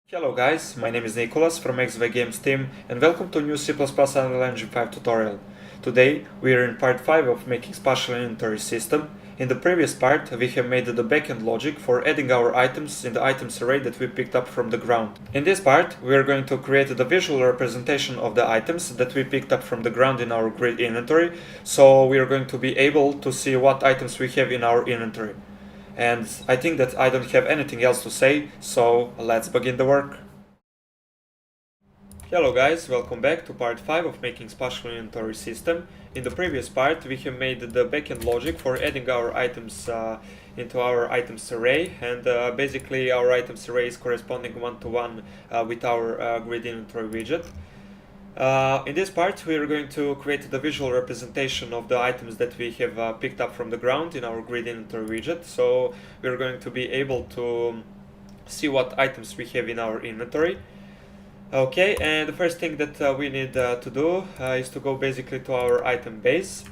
Hello guys, my name is Nicholas from Exolvate Games team and welcome to a new C++ Unreal Engine 5 tutorial. Today we are in part 5 of making Spatial Inventory System. In the previous part we have made the backend logic for adding our items in the items array that we picked up from the ground. In this part we are going to create the visual representation of the items that we picked up from the ground in our grid inventory, so we are going to be able to see what items we have in our inventory. And I think that I don't have anything else to say, so let's begin the work. Hello guys, welcome back to part 5 of making Spatial Inventory System. In the previous part we have made the backend logic for adding our items into our items array, and basically our items array is corresponding one-to-one with our grid inventory widget. In this part we are going to create the visual representation of the items that we have picked up from the ground in our grid inventory widget, so we are going to be able to see what items we have in our inventory. Okay, and the first thing that we need to do is to go basically to our item base,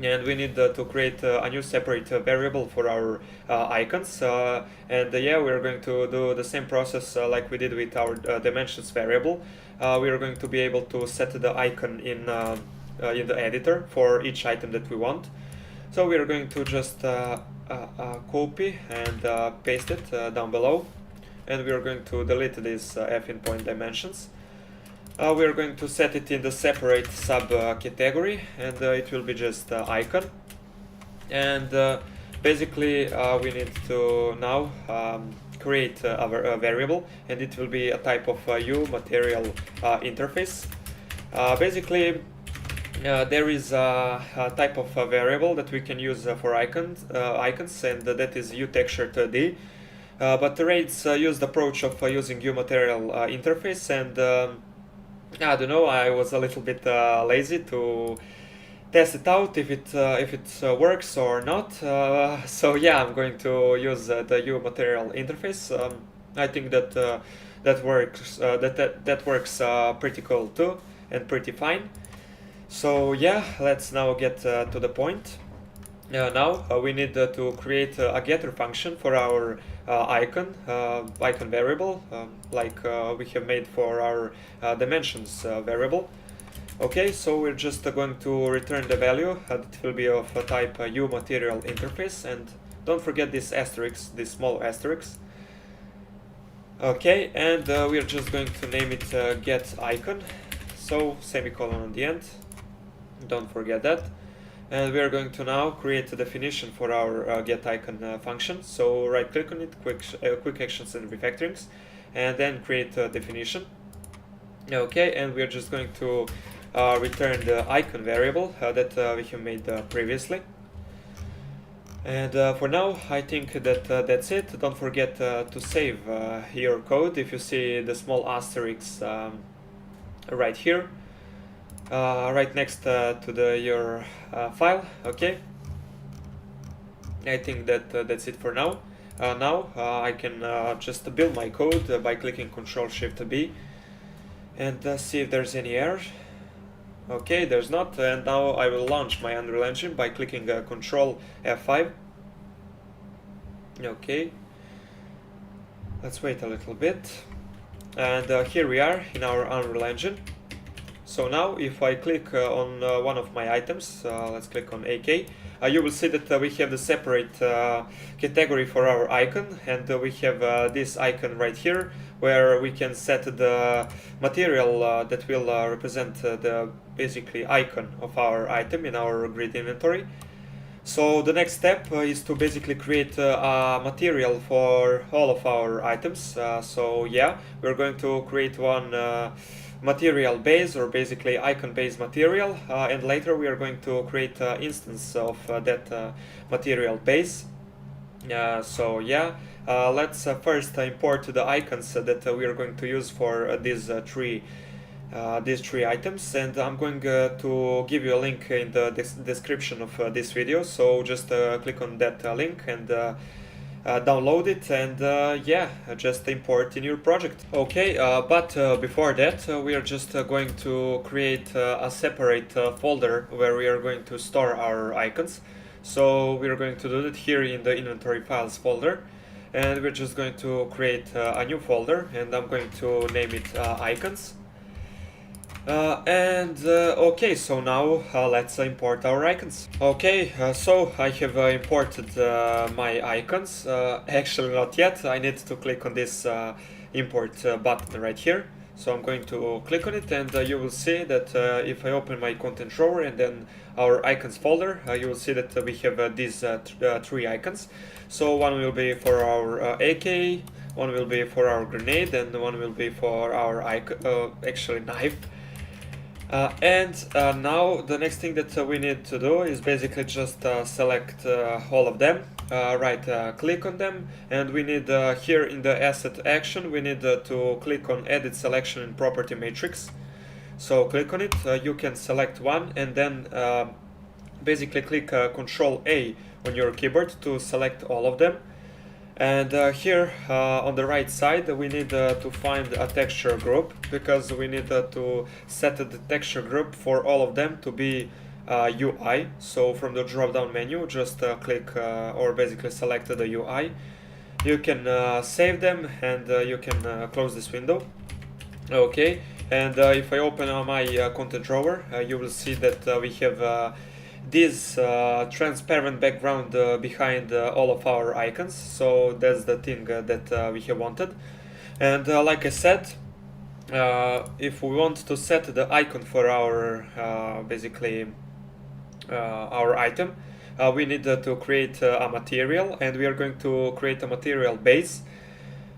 and we need to create a new separate variable for our icons, and yeah, we are going to do the same process like we did with our dimensions variable. We are going to be able to set the icon in the editor for each item that we want. So we are going to just copy and paste it down below, and we are going to delete this f in point dimensions. We are going to set it in the separate sub category, and it will be just icon. And basically we need to now create a variable, and it will be a type of U material interface. Basically there is a type of variable that we can use for icons, and that is uTexture2D. But the rates use the approach of using uMaterial interface, and I don't know, I was a little bit lazy to test it out if it works or not. So yeah, I'm going to use the uMaterial interface. I think that that works pretty cool too, and pretty fine. So yeah, let's now get to the point. Now we need to create a getter function for our icon variable, like we have made for our dimensions variable. Okay, so we're just going to return the value that will be of type uMaterial interface, and don't forget this asterisk, this small asterisk. Okay, and we're just going to name it get icon, so semicolon on the end, don't forget that. And we are going to now create a definition for our get icon function. So right click on it, quick actions and refactorings, and then create a definition. Okay, and we are just going to return the icon variable that we have made previously. And for now I think that that's it. Don't forget to save your code if you see the small asterisk right here. Right next to your file. Okay, I think that that's it for now. Now I can just build my code by clicking Ctrl+Shift+B and see if there's any error. Okay, there's not, and now I will launch my Unreal Engine by clicking Ctrl+F5. Okay, let's wait a little bit, and here we are in our Unreal Engine. So now if I click on one of my items, let's click on AK, you will see that we have the separate category for our icon, and we have this icon right here where we can set the material that will represent the basically icon of our item in our grid inventory. So the next step is to basically create a material for all of our items. So yeah, we're going to create one material base, or basically icon base material, and later we are going to create an instance of that material base. So yeah, let's first import the icons that we are going to use for these three items, and I'm going to give you a link in the description of this video, so just click on that link and download it, and yeah, just import in your project. Okay, but before that we are just going to create a separate folder where we are going to store our icons. So we are going to do it here in the inventory files folder, and we're just going to create a new folder, and I'm going to name it icons. Okay, so now let's import our icons. Okay, so I have imported my icons. Actually not yet, I need to click on this import button right here. So I'm going to click on it, and you will see that if I open my content drawer and then our icons folder, you will see that we have these three icons. So one will be for our AK, one will be for our grenade, and one will be for our actually knife. Now the next thing that we need to do is basically just select all of them, right click on them, and we need here in the asset action we need to click on edit selection in property matrix. So click on it, you can select one, and then basically click Ctrl A on your keyboard to select all of them. And here on the right side we need to find a texture group, because we need to set the texture group for all of them to be UI. So from the drop down menu just click or basically select the UI. You can save them, and you can close this window. Okay, and if I open my content drawer, you will see that we have this transparent background behind all of our icons. So that's the thing that we have wanted. And like I said, if we want to set the icon for our basically our item, we need to create a material, and we are going to create a material base.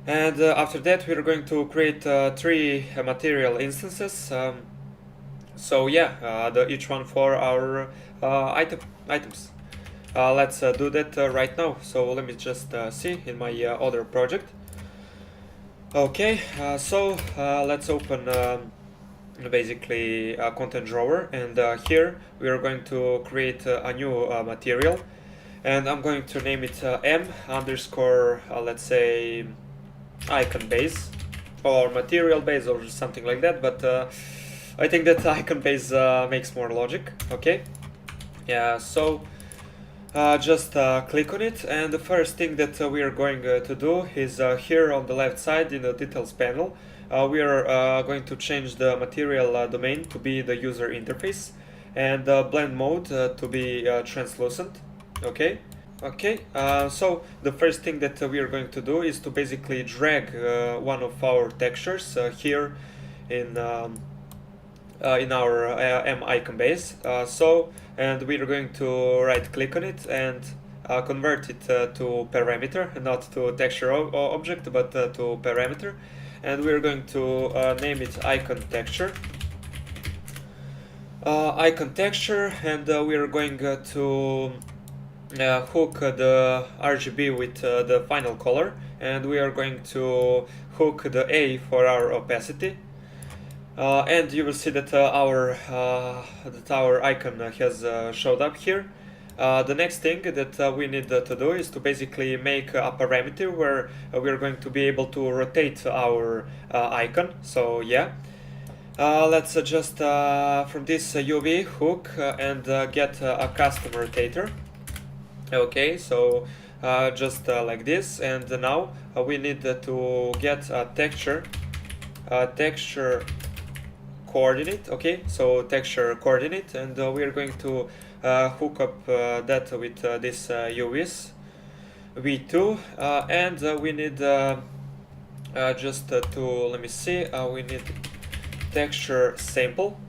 And after that we are going to create three material instances. So yeah, each one for our items. Let's do that right now. So let me just see in my other project. Okay, so let's open basically a content drawer, and here we are going to create a new material, and I'm going to name it m underscore let's say icon base or material base or something like that, but I think that icon base makes more logic. Okay, yeah, so just click on it, and the first thing that we are going to do is here on the left side in the details panel, we are going to change the material domain to be the user interface, and blend mode to be translucent. Okay. Okay, so the first thing that we are going to do is to basically drag one of our textures here in our M icon base. And we are going to right click on it and convert it to parameter, not to texture object, but to parameter. And we are going to name it icon texture. And we are going to hook the RGB with the final color, and we are going to hook the A for our opacity, and you will see that our icon has showed up here. The next thing that we need to do is to basically make a parameter where we are going to be able to rotate our icon. So yeah, let's just from this UV hook and get a custom rotator. Okay, so just like this, and now we need to get a texture coordinate. Okay, so texture coordinate, and we are going to hook up that with this UVs v2, and we need just to let me see, we need texture sample.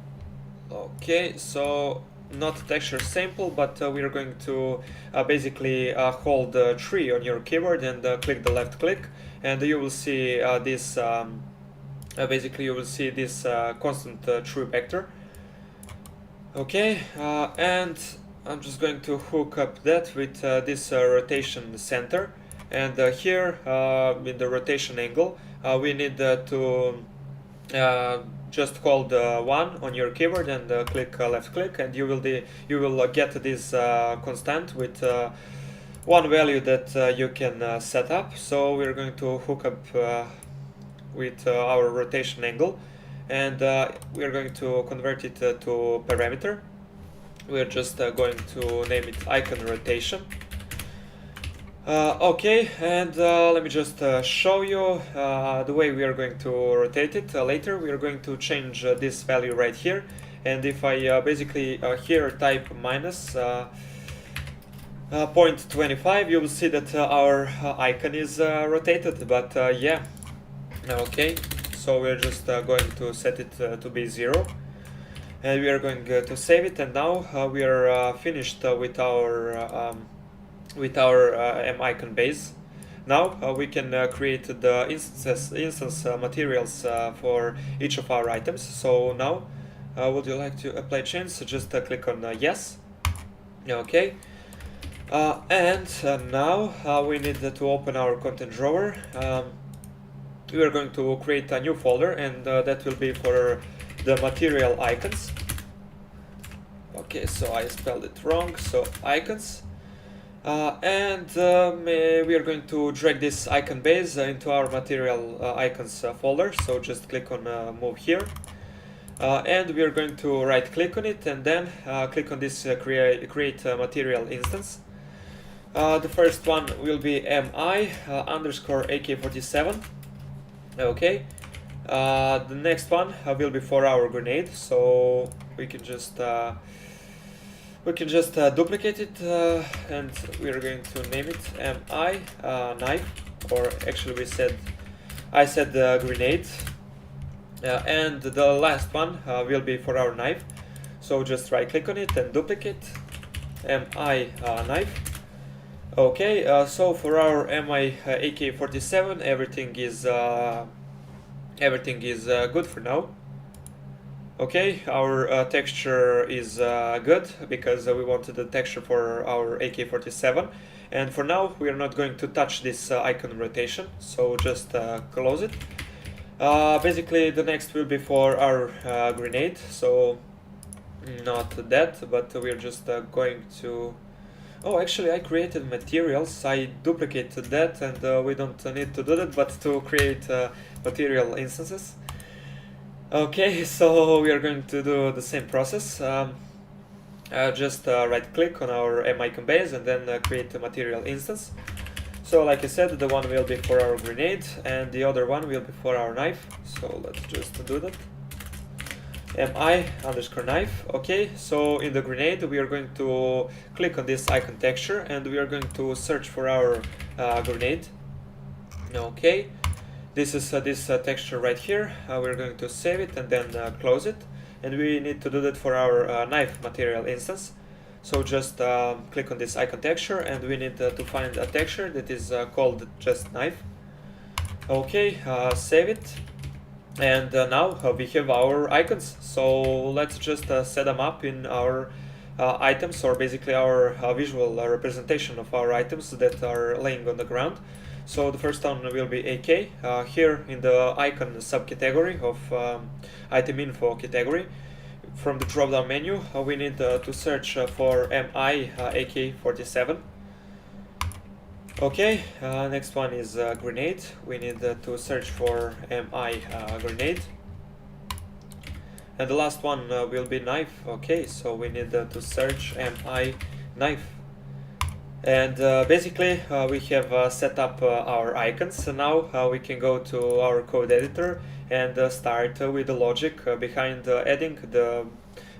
Okay, so not texture sample, but we are going to basically hold 3 on your keyboard and click the left click, and you will see this basically you will see this constant true vector. Okay, and I'm just going to hook up that with this rotation center, and here in the rotation angle we need to just hold 1 on your keyboard and click left click, and you will get this constant with one value that you can set up. So we're going to hook up with our rotation angle, and we are going to convert it to parameter. We're just going to name it icon rotation. Okay, and let me just show you the way we are going to rotate it. Later we are going to change this value right here, and if I basically here type minus 0.25, you will see that our icon is rotated, but yeah, okay, so we're just going to set it to be 0, and we are going to save it, and now we are finished with our M-icon base. Now we can create the instance materials for each of our items. So now, would you like to apply change? So just click on yes. Okay. And now we need to open our content drawer. We are going to create a new folder, and that will be for the material icons. Okay, so I spelled it wrong. So icons. And we are going to drag this icon base into our material icons folder. So just click on move here, and we are going to right click on it, and then click on this create material instance. The first one will be mi underscore AK47. Okay. The next one will be for our grenade, so we can just duplicate it, and we are going to name it mi knife, or actually I said grenade, and the last one will be for our knife, so just right click on it and duplicate mi knife. Okay, so for our mi AK47 everything is good for now. Okay, our texture is good because we wanted the texture for our AK47, and for now we are not going to touch this icon rotation, so just close it. Basically the next will be for our grenade, so not that, but we're just going to... Oh, actually I created materials, I duplicated that, and we don't need to do that, but to create material instances. Okay, so we are going to do the same process. Just right click on our M-icon base and then create a material instance. So like I said, the one will be for our grenade and the other one will be for our knife. So let's just do that. mi underscore knife. Okay, so in the grenade we are going to click on this icon texture and we are going to search for our grenade. Okay, this is this texture right here. We're going to save it and then close it, and we need to do that for our knife material instance. So just click on this icon texture and we need to find a texture that is called just knife. Okay, save it. And now we have our icons, so let's just set them up in our items, or basically our visual representation of our items that are laying on the ground. So the first one will be AK. Here in the icon subcategory of item info category, from the drop down menu we need to search for mi AK47. Okay, next one is grenade. We need to search for mi grenade. And the last one will be knife. Okay, so we need to search mi knife. And basically we have set up our icons. So now we can go to our code editor and start with the logic behind adding the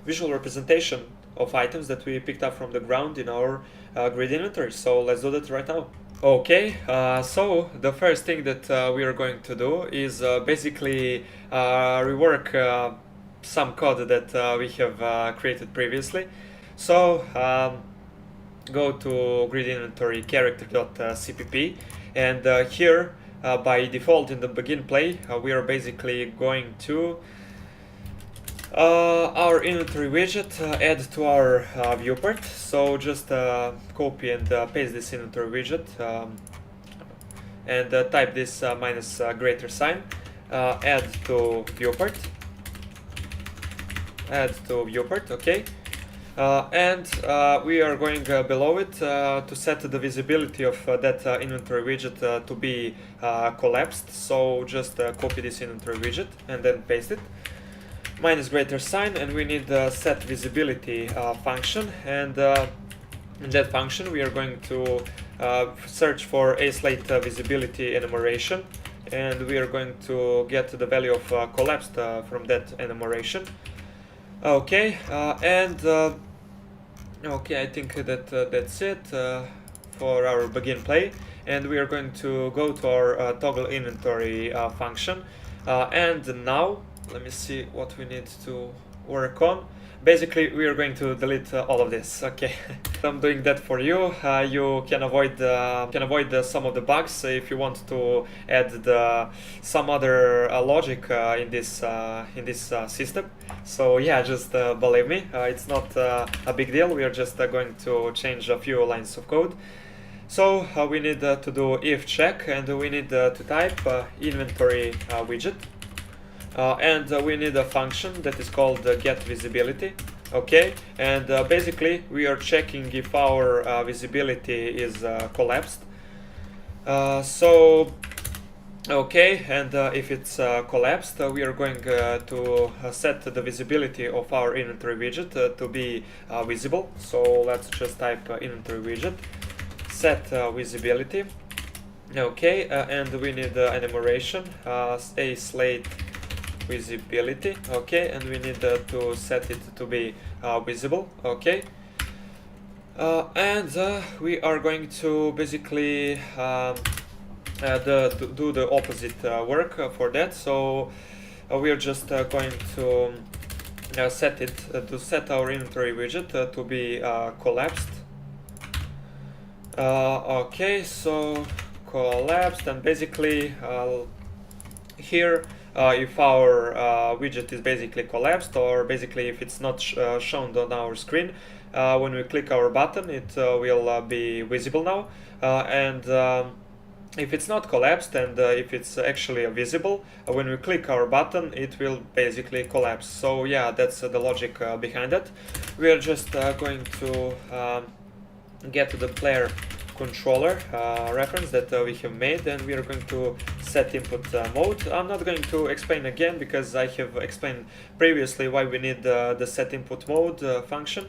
visual representation of items that we picked up from the ground in our grid inventory. So let's do that right now. Okay, so the first thing that we are going to do is basically rework some code that we have created previously. So go to grid inventory character.cpp, and here by default in the begin play we are basically going to our inventory widget add to our viewport. So just copy and paste this inventory widget and type this minus greater sign, add to viewport, okay. And we are going below it to set the visibility of that inventory widget to be collapsed. So just copy this inventory widget and then paste it, minus greater sign, and we need the set visibility function, and in that function we are going to search for aslate visibility enumeration, and we are going to get the value of collapsed from that enumeration. Okay, okay, I think that that's it for our begin play, and we are going to go to our toggle inventory function, and now let me see what we need to work on. Basically, we are going to delete all of this. Okay, I'm doing that for you. You can avoid some of the bugs if you want to add some other logic in this system. So yeah, just believe me, it's not a big deal. We are just going to change a few lines of code. So we need to do if check, and we need to type inventory widget. And we need a function that is called get visibility. Okay, and basically we are checking if our visibility is collapsed. Okay, and if it's collapsed, we are going to set the visibility of our inventory widget to be visible. So let's just type inventory widget set visibility. Okay, and we need enumeration aslate visibility. Okay, and we need to set it to be visible. Okay, and we are going to basically do the opposite work for that. So we are just going to set our inventory widget to be collapsed. Okay, so collapsed, and basically here if our widget is basically collapsed, or basically if it's not shown on our screen, when we click our button it will be visible now, and if it's not collapsed, and if it's actually visible, when we click our button it will basically collapse. So yeah, that's the logic behind it. We are just going to get the player controller reference that we have made, and we are going to set input mode. I'm not going to explain again because I have explained previously why we need the set input mode function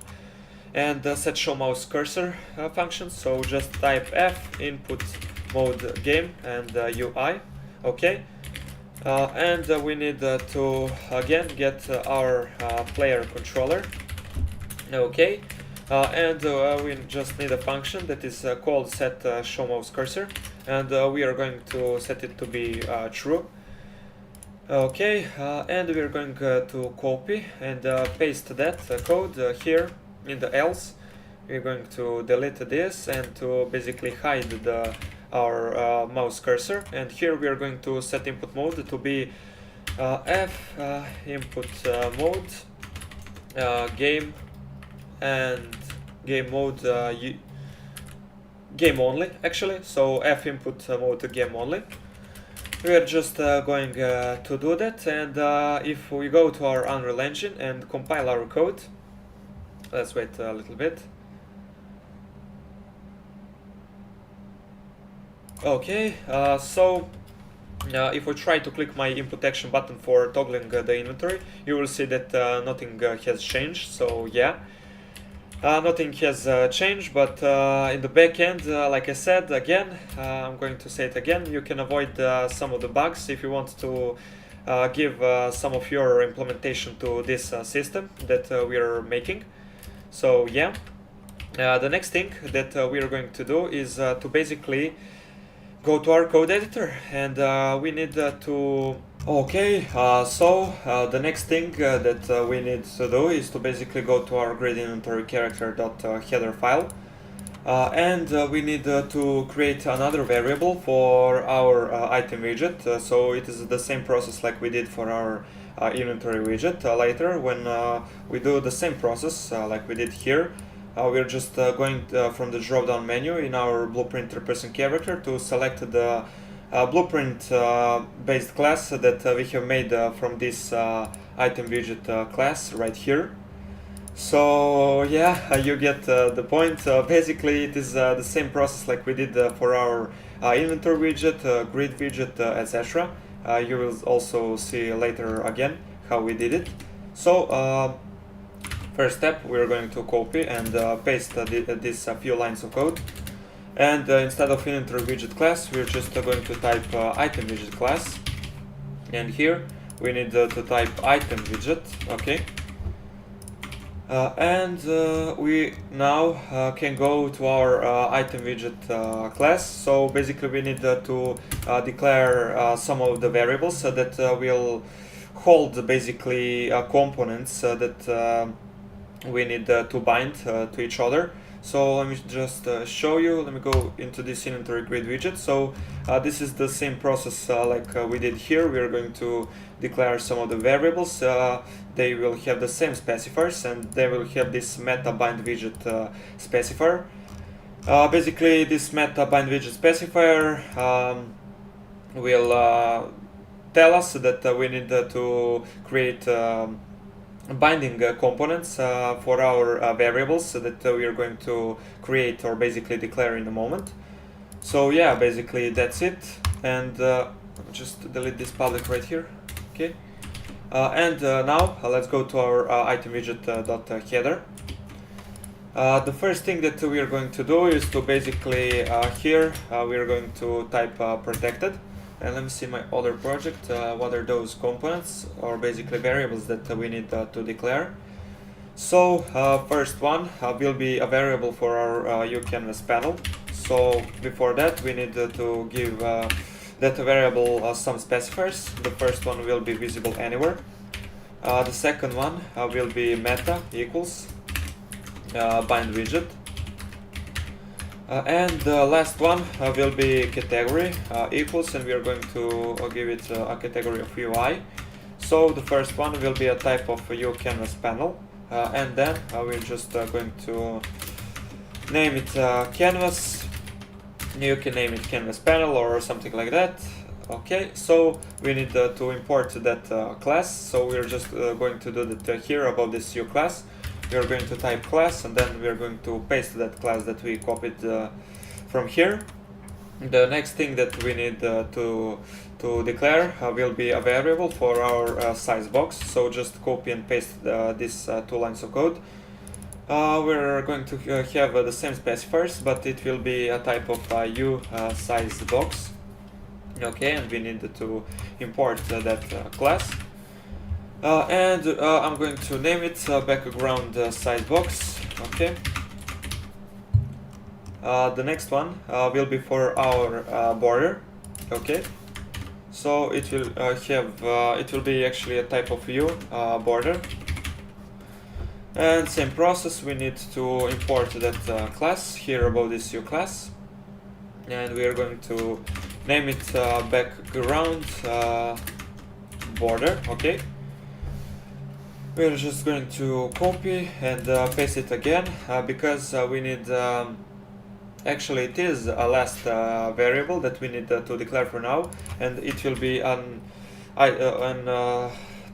and the set show mouse cursor function. So just type F input mode game and UI. Okay, and we need to again get our player controller. Okay, and we just need a function that is called set show mouse cursor, and we are going to set it to be true. Okay, and we are going to copy and paste that code here in the else. We're going to delete this and to basically hide our mouse cursor, and here we are going to set input mode to be F input mode game, and game mode game only actually. So F input mode game only. We are just going to do that, and if we go to our Unreal Engine and compile our code, let's wait a little bit. Okay, so if we try to click my input action button for toggling the inventory, you will see that nothing has changed. So yeah, nothing has changed, but in the backend, like I said again, I'm going to say it again, you can avoid some of the bugs if you want to give some of your implementation to this system that we are making. So yeah, the next thing that we are going to do is to basically go to our code editor, and we need to... Okay, so the next thing that we need to do is to basically go to our grid inventory character.header file, and we need to create another variable for our item widget. So it is the same process like we did for our inventory widget. Later, when we do the same process like we did here, we're just going from the drop-down menu in our blueprint person character to select the blueprint based class that we have made from this item widget class right here. So yeah, you get the point. Basically it is the same process like we did for our inventory widget, grid widget, etc. You will also see later again how we did it. So first step, we're going to copy and paste these few lines of code, And instead of inventory widget class, we're just going to type item widget class. And here we need to type item widget, okay. We now can go to our item widget class. So basically we need to declare some of the variables that will hold basically components that we need to bind to each other. So let me just show you. Let me go into this inventory grid widget. So this is the same process like we did here. We are going to declare some of the variables. They will have the same specifiers, and they will have this meta bind widget specifier. Basically, this meta bind widget specifier will tell us that we need to create binding components for our variables that we are going to create or basically declare in a moment. So yeah, basically that's it. And just delete this public right here. Okay. Now let's go to our item widget header. The first thing that we are going to do is to basically here we are going to type protected. And let me see my other project. What are those components or basically variables that we need to declare? So first one will be a variable for our uCanvas panel. So before that we need to give that variable some specifiers. The first one will be visible anywhere. The second one will be meta equals bind widget. And the last one will be category equals, and we are going to give it a category of UI. So the first one will be a type of uCanvas panel, and then we're just going to name it canvas. You can name it canvas panel or something like that. Okay, so we need to import that class. So we're just going to do that here about this uClass. We are going to type class, and then we are going to paste that class that we copied from here. The next thing that we need to declare will be a variable for our size box. So just copy and paste these 2 lines of code. We're going to have the same specifiers, but it will be a type of U size box. Okay, and we need to import that class. I'm going to name it background size box. Okay. The next one will be for our border. Okay. So it will it will be actually a type of view border. And same process, we need to import that class here above this uClass, and we are going to name it background border. Okay. We're just going to copy and paste it again because we need, actually it is a last variable that we need to declare for now, and it will be an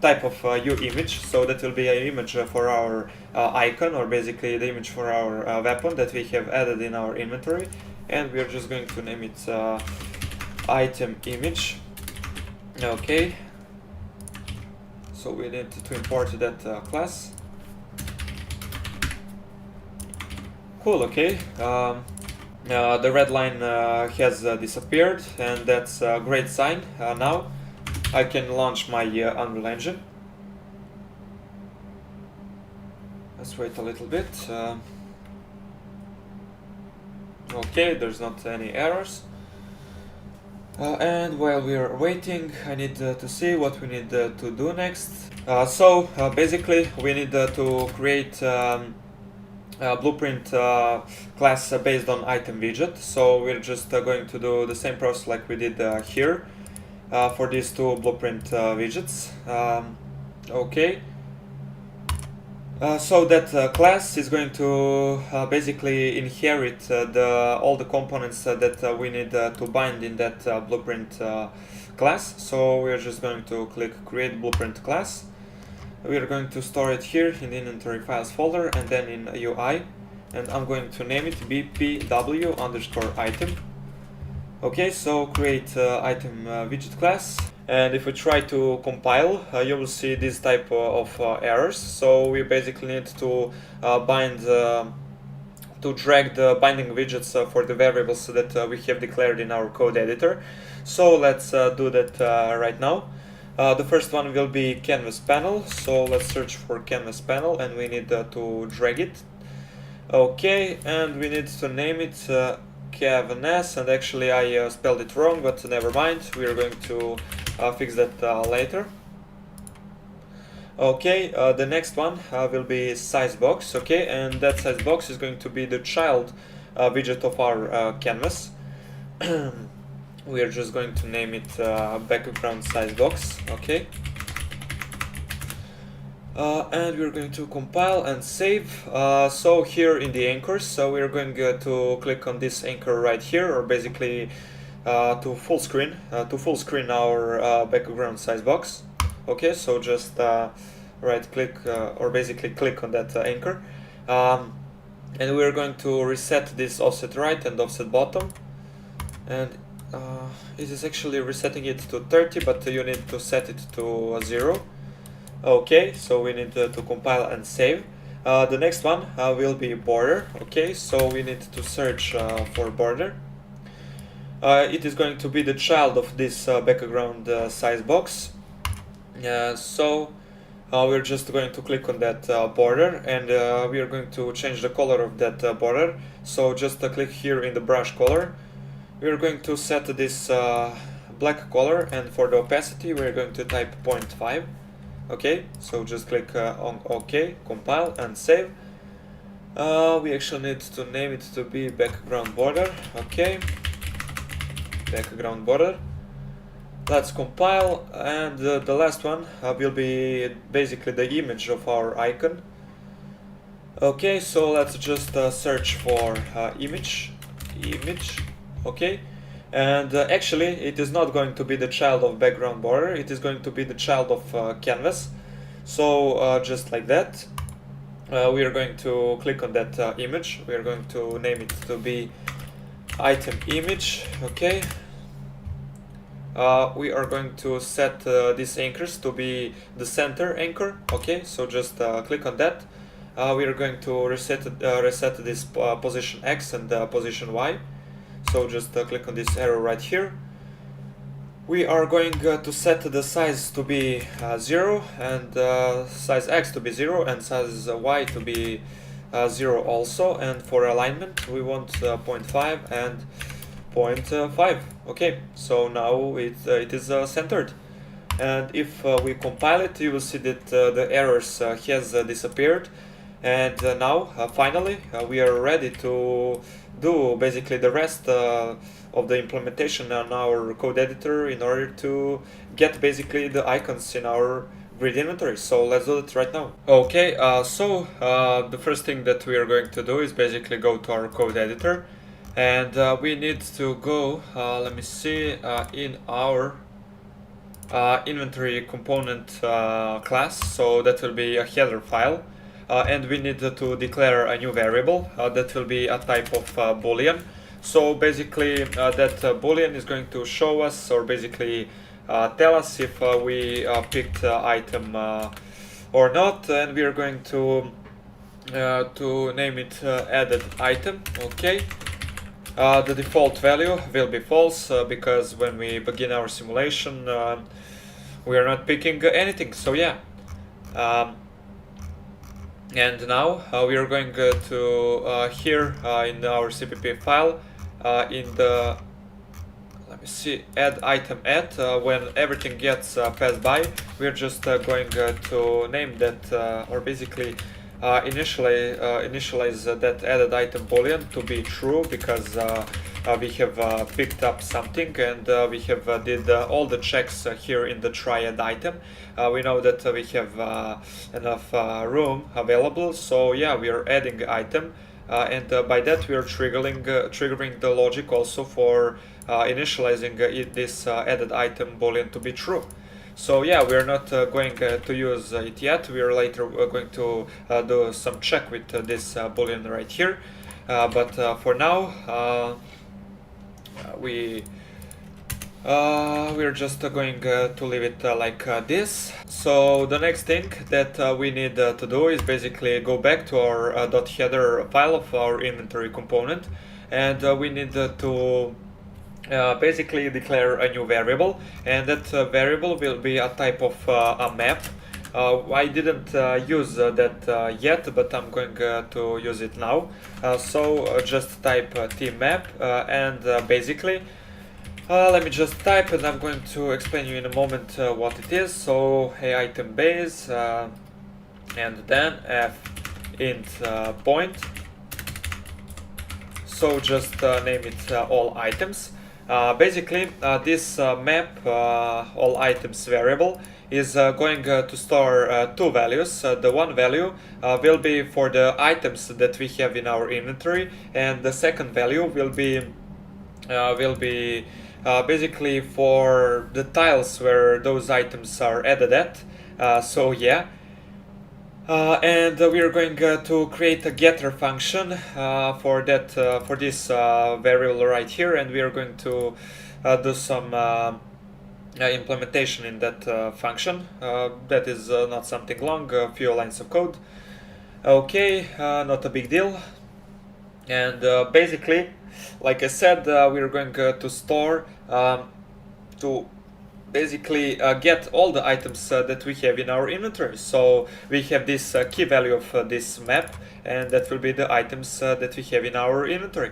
type of uImage, so that will be an image for our icon, or basically the image for our weapon that we have added in our inventory, and we're just going to name it item image. Okay. So we need to import that class. Cool, okay. The red line has disappeared, and that's a great sign. Now I can launch my Unreal Engine. Let's wait a little bit. Okay, there's not any errors. And while we are waiting, I need to see what we need to do next. So basically we need to create a blueprint class based on item widget. So we're just going to do the same process like we did here for these 2 blueprint widgets. Okay. So that class is going to basically inherit all the components that we need to bind in that blueprint class. So we're just going to click create blueprint class. We are going to store it here in the inventory files folder and then in UI, and I'm going to name it bpw_item. Okay, so create item widget class. And if we try to compile, you will see this type of errors. So we basically need to bind to drag the binding widgets for the variables that we have declared in our code editor. So let's do that right now. The first one will be canvas panel, so let's search for canvas panel and we need to drag it. Okay, and we need to name it canvas, and actually I spelled it wrong, but never mind, we are going to fix that later. Okay, the next one will be size box. Okay, and that size box is going to be the child widget of our canvas. We are just going to name it background size box. Okay, and we're going to compile and save. So here in the anchors, so we're going to click on this anchor right here, or basically to full screen our background size box. Okay, so just right click or basically click on that anchor, and we're going to reset this offset right and offset bottom, and it is actually resetting it to 30, but you need to set it to 0. Okay, so we need to compile and save. The next one will be border. Okay, so we need to search for border. It is going to be the child of this background size box. So we're just going to click on that border, and we are going to change the color of that border. So just click here in the brush color. We're going to set this black color, and for the opacity we're going to type 0.5. Okay, so just click on OK, compile and save. We actually need to name it to be background border. Okay, background border. Let's compile, and the last one will be basically the image of our icon. Okay, so let's just search for image. Okay, and actually it is not going to be the child of background border, it is going to be the child of canvas. So just like that, we are going to click on that image. We are going to name it to be item image. Okay, we are going to set these anchors to be the center anchor. Okay, so just click on that. We are going to reset this position X and position Y. So just click on this arrow right here. We are going to set the size to be 0, and size X to be 0, and size Y to be 0 also. And for alignment we want 0.5 and 0.5. Okay, so now it is centered. And if we compile it, you will see that the errors has disappeared. And now finally we are ready to do basically the rest of the implementation on our code editor in order to get basically the icons in our grid inventory. So let's do it right now. Okay, so the first thing that we are going to do is basically go to our code editor, and we need to go, let me see, in our inventory component class, so that will be a header file. And we need to declare a new variable that will be a type of boolean. So basically that boolean is going to show us, or basically tell us if we picked item or not, and we are going to name it added item. Okay, the default value will be false because when we begin our simulation we are not picking anything. So yeah. And now we are going to here in our CPP file, in the, let me see, add item add, when everything gets passed by, we are just going to name that, or basically initialize that added item boolean to be true, because we have picked up something, and we have did all the checks here in the triad item. We know that we have enough room available, so yeah, we are adding item, and by that we are triggering the logic also for initializing this added item boolean to be true. So yeah, we are not going to use it yet. We are later going to do some check with this boolean right here, but for now we We're just going to leave it like this. So the next thing that we need to do is basically go back to our .header file of our inventory component, and we need to basically declare a new variable, and that variable will be a type of a map. I didn't use that yet, but I'm going to use it now. So just type tmap and basically let me just type, and I'm going to explain you in a moment what it is. So a item base and then f int point. So just name it all items. Basically, this map all items variable is going to store two values. The one value will be for the items that we have in our inventory, and the second value will be basically for the tiles where those items are added at. So yeah. And we are going to create a getter function for this variable right here, and we are going to do some implementation in that function. That is not something long, a few lines of code. Okay, not a big deal. And basically, like I said, we are going to store to basically get all the items that we have in our inventory. So we have this key value of this map, and that will be the items that we have in our inventory.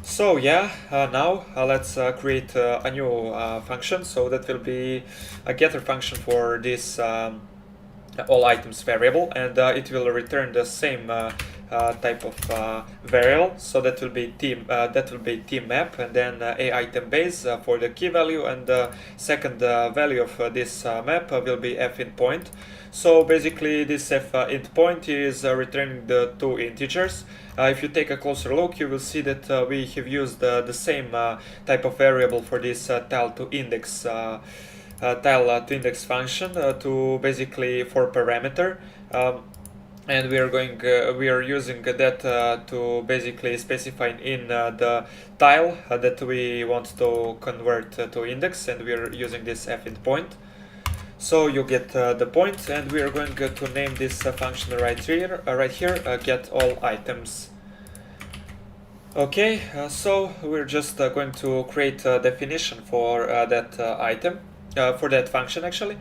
So yeah, now let's create a new function. So that will be a getter function for this all items variable, and it will return the same type of variable. So that will be tmap, and then a item base for the key value, and the second value of this map will be f int point. So basically this f int point is returning the two integers. If you take a closer look, you will see that we have used the same type of variable for this tile to index function to basically for parameter, and we are using that to basically specify in the tile that we want to convert to index, and we are using this f int point. So you get the point, and we are going to name this function right here, get all items. Okay, so we're just going to create a definition for that item. For that function actually.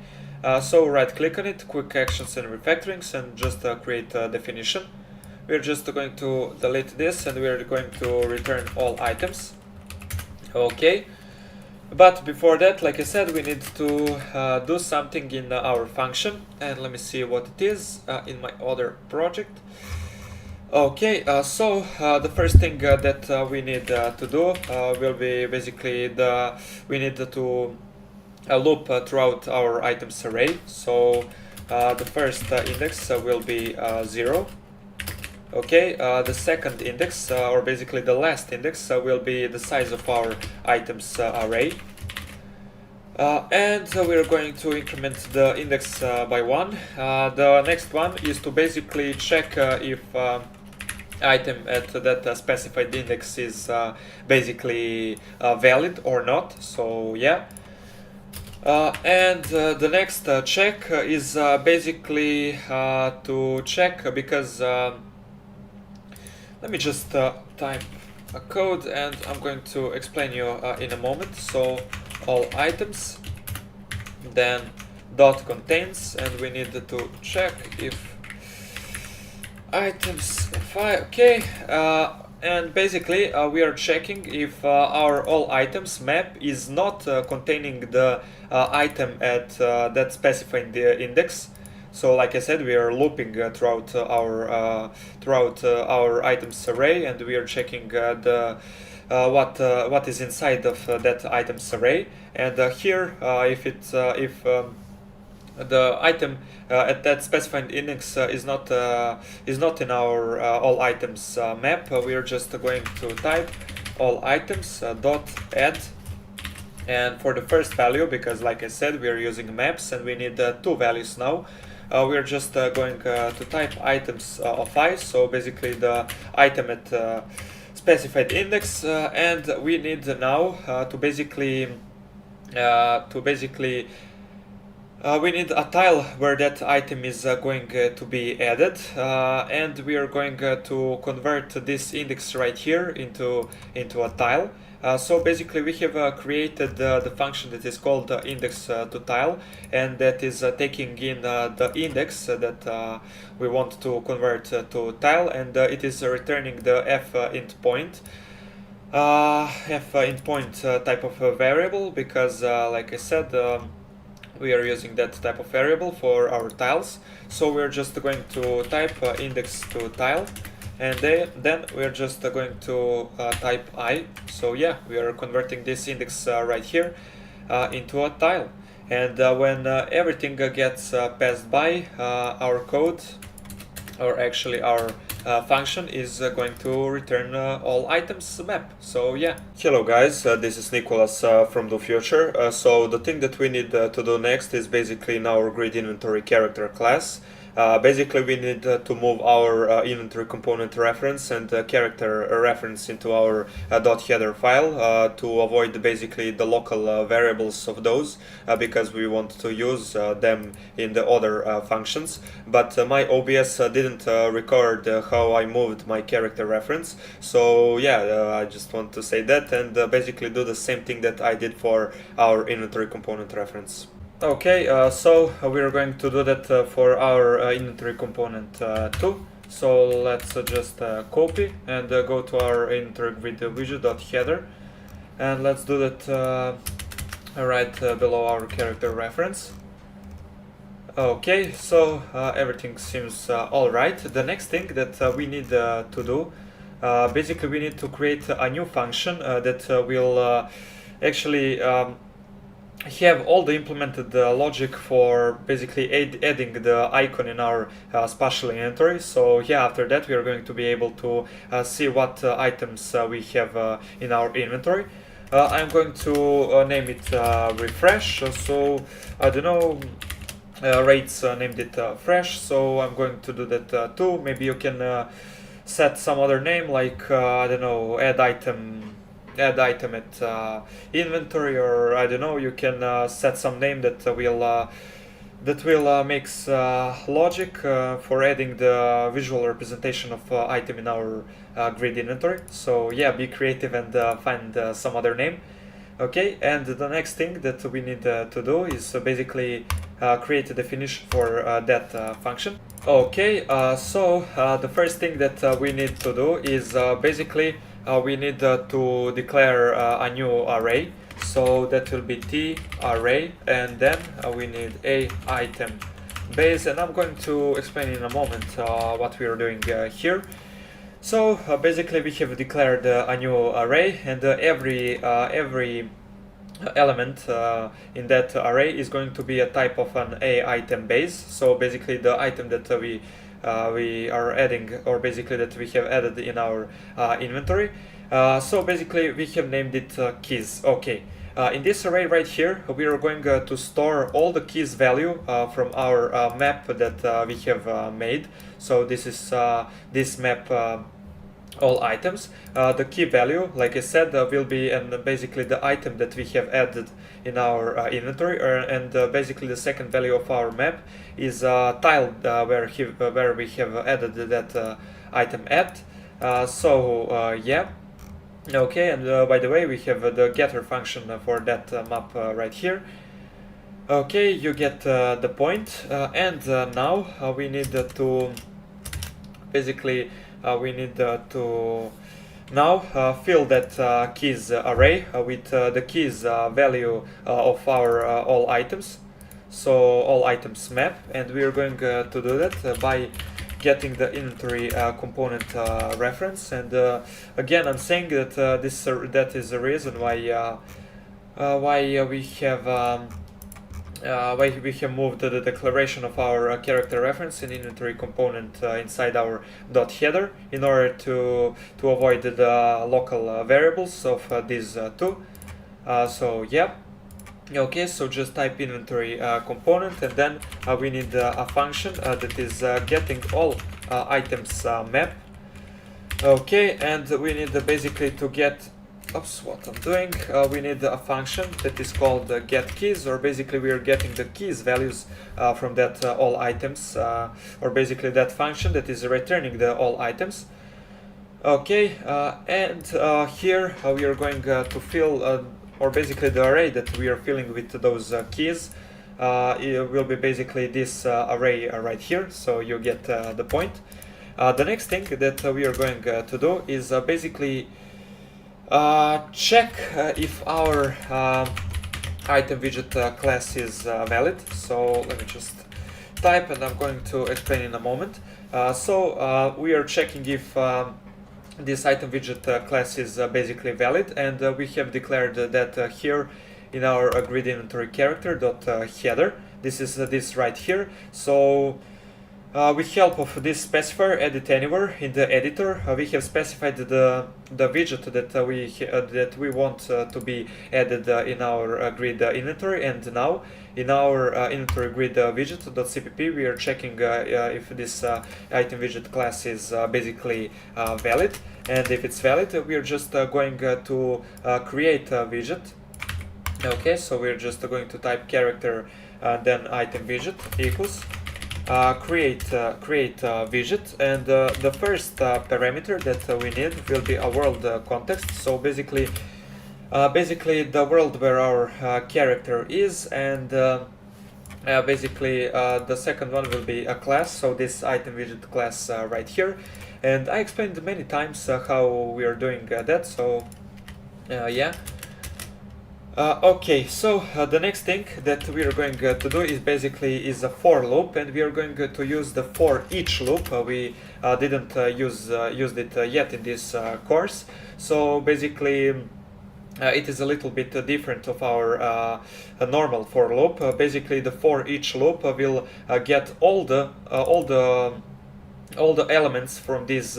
So right click on it, quick actions and refactorings, and just create a definition. We're just going to delete this, and we're going to return all items. Okay, but before that, like I said, we need to do something in our function, and let me see what it is in my other project. Okay, so the first thing that we need to do will be basically we need to a loop throughout our items array. So the first index will be 0. Okay, the second index, or basically the last index, will be the size of our items array. And we're going to increment the index by 1. The next one is to basically check if item at that specified index is basically valid or not. So yeah. And the next check is basically to check, because let me just type a code, and I'm going to explain you in a moment. So all items, then dot contains, and we need to check if items file. Okay, and basically we are checking if our all items map is not containing the item at that specified index. So like I said, we are looping throughout our items array, and we are checking what is inside of that items array. And here if the item at that specified index is not in our all items map, we are just going to type all items dot add, and for the first value, because like I said, we are using maps and we need two values now, we are just going to type items of I, so basically the item at specified index, and we need now to basically to basically we need a tile where that item is going to be added, and we are going to convert this index right here into a tile. So basically we have created the function that is called index to tile, and that is taking in the index that we want to convert to tile, and it is returning the f int point type of variable, because like I said, we are using that type of variable for our tiles. So we're just going to type index to tile, and then we're just going to type I. So yeah, we are converting this index right here into a tile. And when everything gets passed by, our code, or actually our function, is going to return all items map. So yeah. Hello guys, this is Nicholas from the future. So the thing that we need to do next is basically in our grid inventory character class. Basically we need to move our inventory component reference and character reference into our .header file to avoid basically the local variables of those, because we want to use them in the other functions. But my OBS didn't record how I moved my character reference, so yeah, I just want to say that and basically do the same thing that I did for our inventory component reference. Okay, so we are going to do that for our inventory component too. So let's just copy and go to our inventory grid widget.header, and let's do that right below our character reference. Okay, so everything seems alright. The next thing that we need to do, basically we need to create a new function that will actually have all the implemented logic for basically adding the icon in our spatial inventory. So yeah, after that we are going to be able to see what items we have in our inventory. I'm going to name it refresh. So I don't know, rates named it fresh, so I'm going to do that too. Maybe you can set some other name, like I don't know, add item at inventory, or I don't know, you can set some name that will makes logic for adding the visual representation of item in our grid inventory. So yeah, be creative and find some other name. Okay, and the next thing that we need to do is basically create a definition for that function. Okay, so the first thing that we need to do is basically we need to declare a new array. So that will be t array, and then we need a item base, and I'm going to explain in a moment what we are doing here. So basically we have declared a new array, and every element in that array is going to be a type of an a item base. So basically the item that we are adding, or basically that we have added in our inventory. So basically we have named it keys. Okay. In this array right here, we are going to store all the keys value from our map that we have made. So this is this map, all items. The key value, like I said, will be basically the item that we have added in our inventory, and basically the second value of our map is tile where we have added that item at. Yeah. Okay, and by the way, we have the getter function for that map right here. Okay, you get the point. And now we need to basically to now fill that keys array with the keys value of our all items. So all items map, and we are going to do that by getting the inventory component reference. And again, I'm saying that that is the reason why we have moved the declaration of our character reference and inventory component inside our .header, in order to avoid the local variables of these two. So yeah. Okay, so just type inventory component, and then we need a function that is getting all items map. Okay, and we need basically to get oops, what I'm doing, we need a function that is called get keys, or basically we are getting the keys values from that all items, or basically that function that is returning the all items. Okay, and here we are going to fill, or basically the array that we are filling with those keys it will be basically this array right here, so you get the point. The next thing that we are going to do is basically check if our item widget class is valid. So let me just type, and I'm going to explain in a moment. So we are checking if this item widget class is basically valid, and we have declared that here in our grid inventory character dot header. This is this right here. So with help of this specifier edit anywhere in the editor, we have specified the widget that we want to be added in our grid inventory, and now in our inventory grid widget.cpp we are checking if this item widget class is basically valid, and if it's valid we are just going to create a widget. Okay, so we're just going to type character then item widget equals create widget, and the first parameter that we need will be a world context. So basically the world where our character is, and basically the second one will be a class, so this item widget class right here. And I explained many times how we are doing that, so yeah. Okay, so the next thing that we are going to do is basically a for loop, and we are going to use the for each loop. We didn't used it yet in this course, so basically it is a little bit different of our normal for loop. Basically the for each loop will get all the elements from this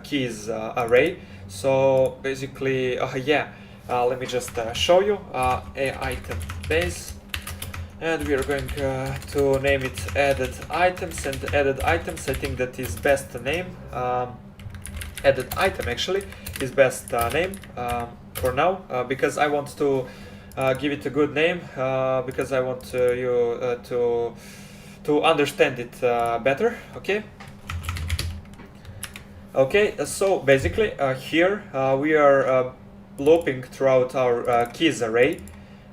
keys array. So basically yeah. Let me just show you a item base, and we are going to name it added items, and added items, I think that is best name. Added item actually is best name for now, because I want to give it a good name, because I want you to understand it better. Okay, so basically here we are looping throughout our keys array.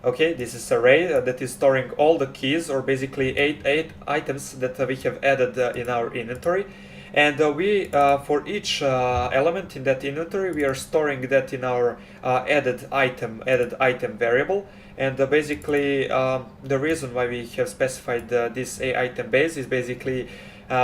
Okay, this is array that is storing all the keys, or basically eight items that we have added in our inventory, and we for each element in that inventory we are storing that in our added item variable. And basically the reason why we have specified this item base is basically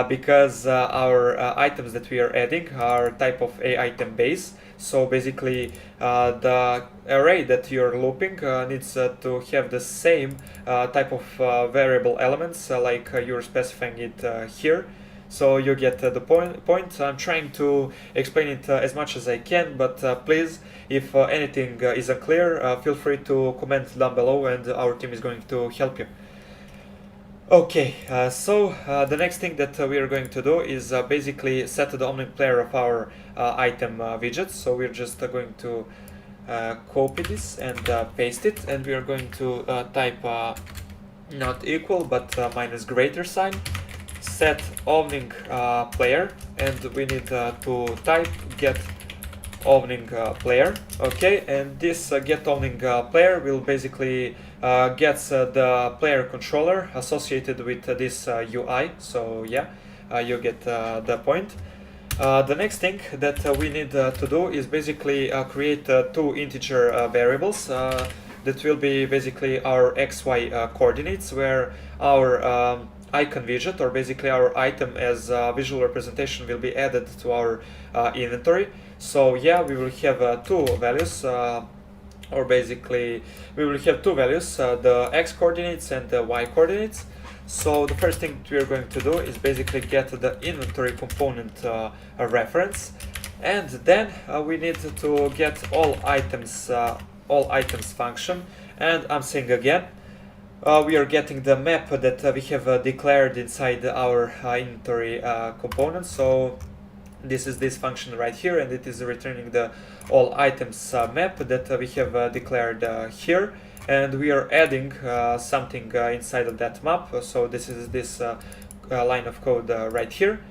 because our items that we are adding are type of item base. So basically the array that you're looping needs to have the same type of variable elements like you're specifying it here. So you get the point. I'm trying to explain it as much as I can, but please, if anything is unclear, feel free to comment down below, and our team is going to help you. Okay, so the next thing that we are going to do is basically set the omni player of our item widget. So we're just going to copy this and paste it, and we are going to type not equal but minus greater sign, set owning player, and we need to type get owning player. Okay, and this get owning player will basically gets the player controller associated with this UI. So yeah, you get the point. The next thing that we need to do is basically create two integer variables that will be basically our XY coordinates, where our icon widget, or basically our item as visual representation, will be added to our inventory. So yeah, we will have two values, or basically we will have two values, the X coordinates and the Y coordinates. So the first thing we are going to do is basically get the inventory component reference, and then we need to get all items function. And I'm saying again, we are getting the map that we have declared inside our inventory component. So this is this function right here, and it is returning the all items map that we have declared here, and we are adding something inside of that map. So this is this line of code right here.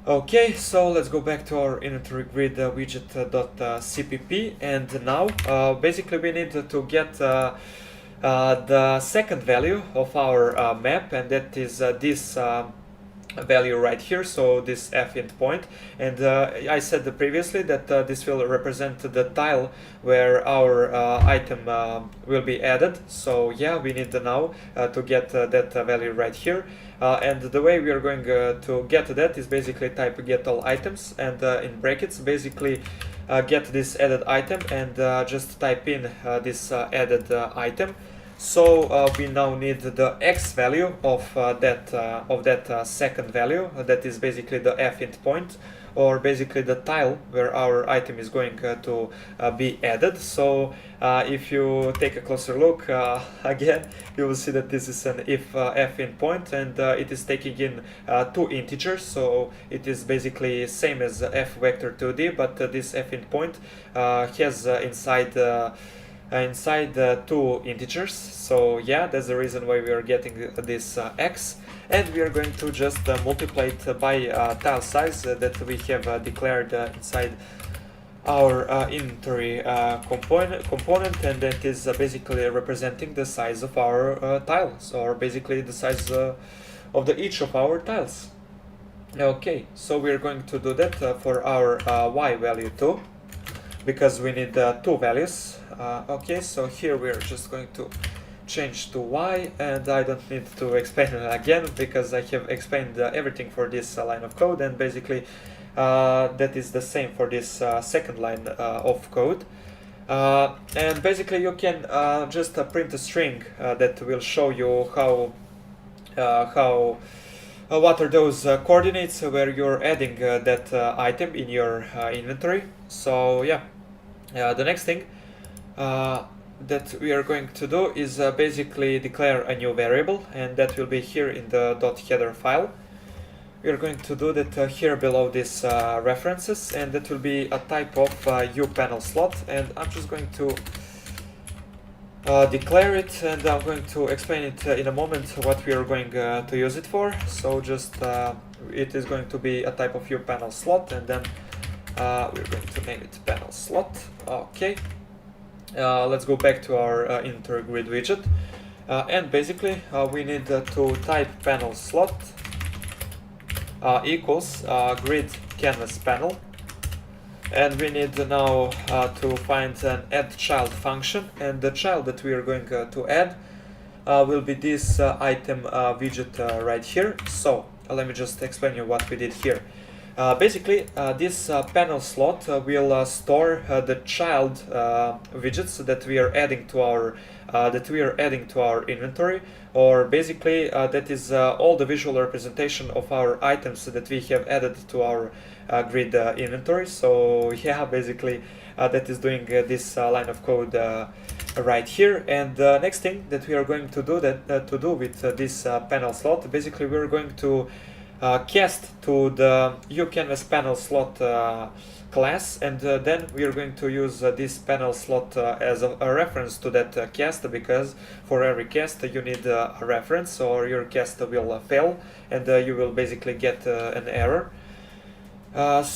Okay, so let's go back to our inventory grid widget.cpp, and now basically we need to get the second value of our map, and that is this value right here, so this f int point. And I said previously that this will represent the tile where our item will be added. So yeah, we need now to get that value right here, and the way we are going to get that is basically type get all items, and in brackets basically get this added item, and just type in this added item. So we now need the x value of that second value, that is basically the f int point, or basically the tile where our item is going to be added. So if you take a closer look, again, you will see that this is an if f int point, and it is taking in two integers. So it is basically same as f vector 2D, but this f int point has inside two integers. So yeah, that's the reason why we are getting this x, and we are going to just multiply it by tile size that we have declared inside our inventory component, and that is basically representing the size of our tiles, or basically the size of each of our tiles. Okay, so we are going to do that for our y value too, because we need two values. Okay, so here we are just going to change to y, and I don't need to explain it again because I have explained everything for this line of code, and basically that is the same for this second line of code. And basically you can just print a string that will show you what are those coordinates where you're adding that item in your inventory. So yeah, the next thing that we are going to do is basically declare a new variable, and that will be here in the .header file. We are going to do that here below this references, and that will be a type of uPanel slot, and I'm just going to declare it, and I'm going to explain it in a moment what we are going to use it for. So just it is going to be a type of uPanel slot, and then we're going to name it panel slot. Okay, let's go back to our inventory grid widget, and basically we need to type panel slot equals grid canvas panel, and we need now to find an add child function, and the child that we are going to add will be this item widget right here. So let me just explain you what we did here. Basically, this panel slot will store the child widgets that we are adding to our inventory, or basically that is all the visual representation of our items that we have added to our grid inventory. So yeah, basically that is doing this line of code right here. And the next thing that we are going to do with this panel slot, basically we are going to cast to the uCanvas panel slot class, and then we are going to use this panel slot as a reference to that cast, because for every cast you need a reference, or your cast will fail and you will basically get an error. And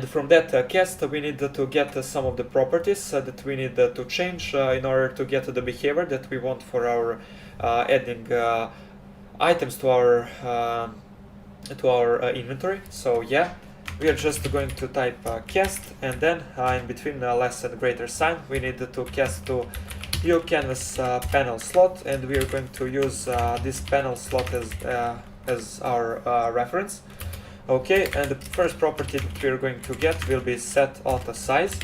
from that cast we need to get some of the properties that we need to change in order to get the behavior that we want for our adding items to our inventory. So yeah, we are just going to type cast, and then in between less and greater sign we need to cast to uCanvas panel slot, and we are going to use this panel slot as our reference. Okay, and the first property that we are going to get will be set auto size,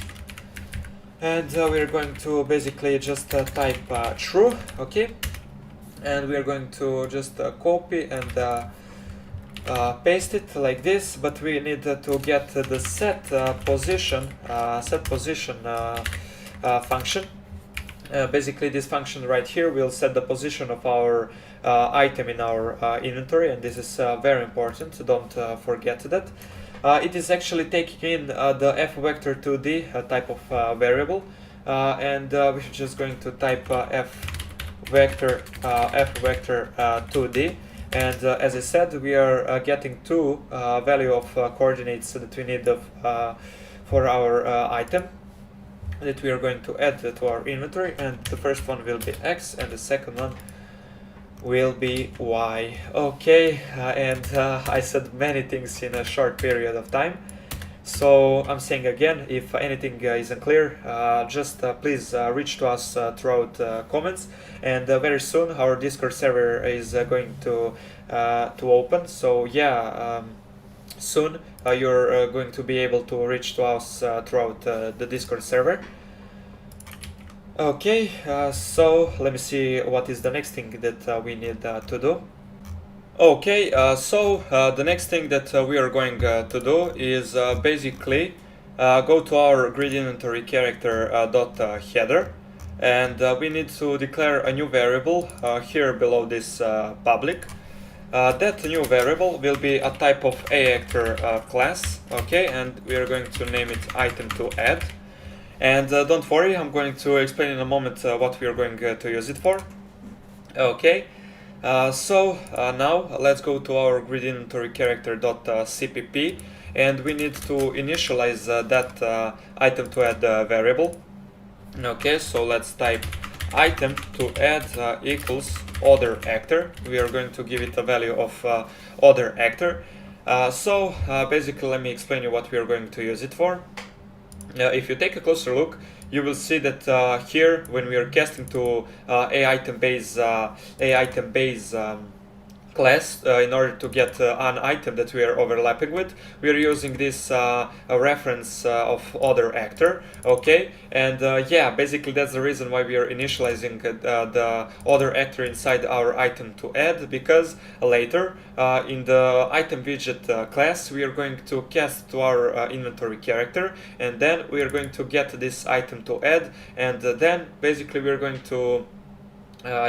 and we are going to basically just type true. Okay, and we are going to just copy and paste it like this, but we need to get the set position function, Basically this function right here will set the position of our item in our inventory, and this is very important, don't forget that. It is actually taking in the f vector 2d type of variable, and we're just going to type f vector 2d, and as I said, we are getting two value of coordinates that we need for our item that we are going to add to our inventory, and the first one will be x and the second one will be y. Okay, and I said many things in a short period of time, so I'm saying again, if anything is unclear, just please reach to us throughout comments, and very soon our Discord server is going to open, so yeah, soon you're going to be able to reach to us throughout the Discord server. Okay, so let me see what is the next thing that we need to do. Okay, so the next thing that we are going to do is basically go to our grid inventory character .header, and we need to declare a new variable here below this public. That new variable will be a type of aActor class, okay, and we are going to name it item to add. And don't worry, I'm going to explain in a moment what we are going to use it for. Okay, so now let's go to our grid inventory character.cpp, and we need to initialize that item to add variable. Okay, so let's type item to add equals other actor. We are going to give it a value of other actor. So basically, let me explain you what we are going to use it for. If you take a closer look, you will see that here, when we are casting to a item base class, in order to get an item that we are overlapping with, we are using this a reference of other actor, okay, and yeah, basically that's the reason why we are initializing the other actor inside our item to add, because later in the item widget class we are going to cast to our inventory character, and then we are going to get this item to add, and then basically we are going to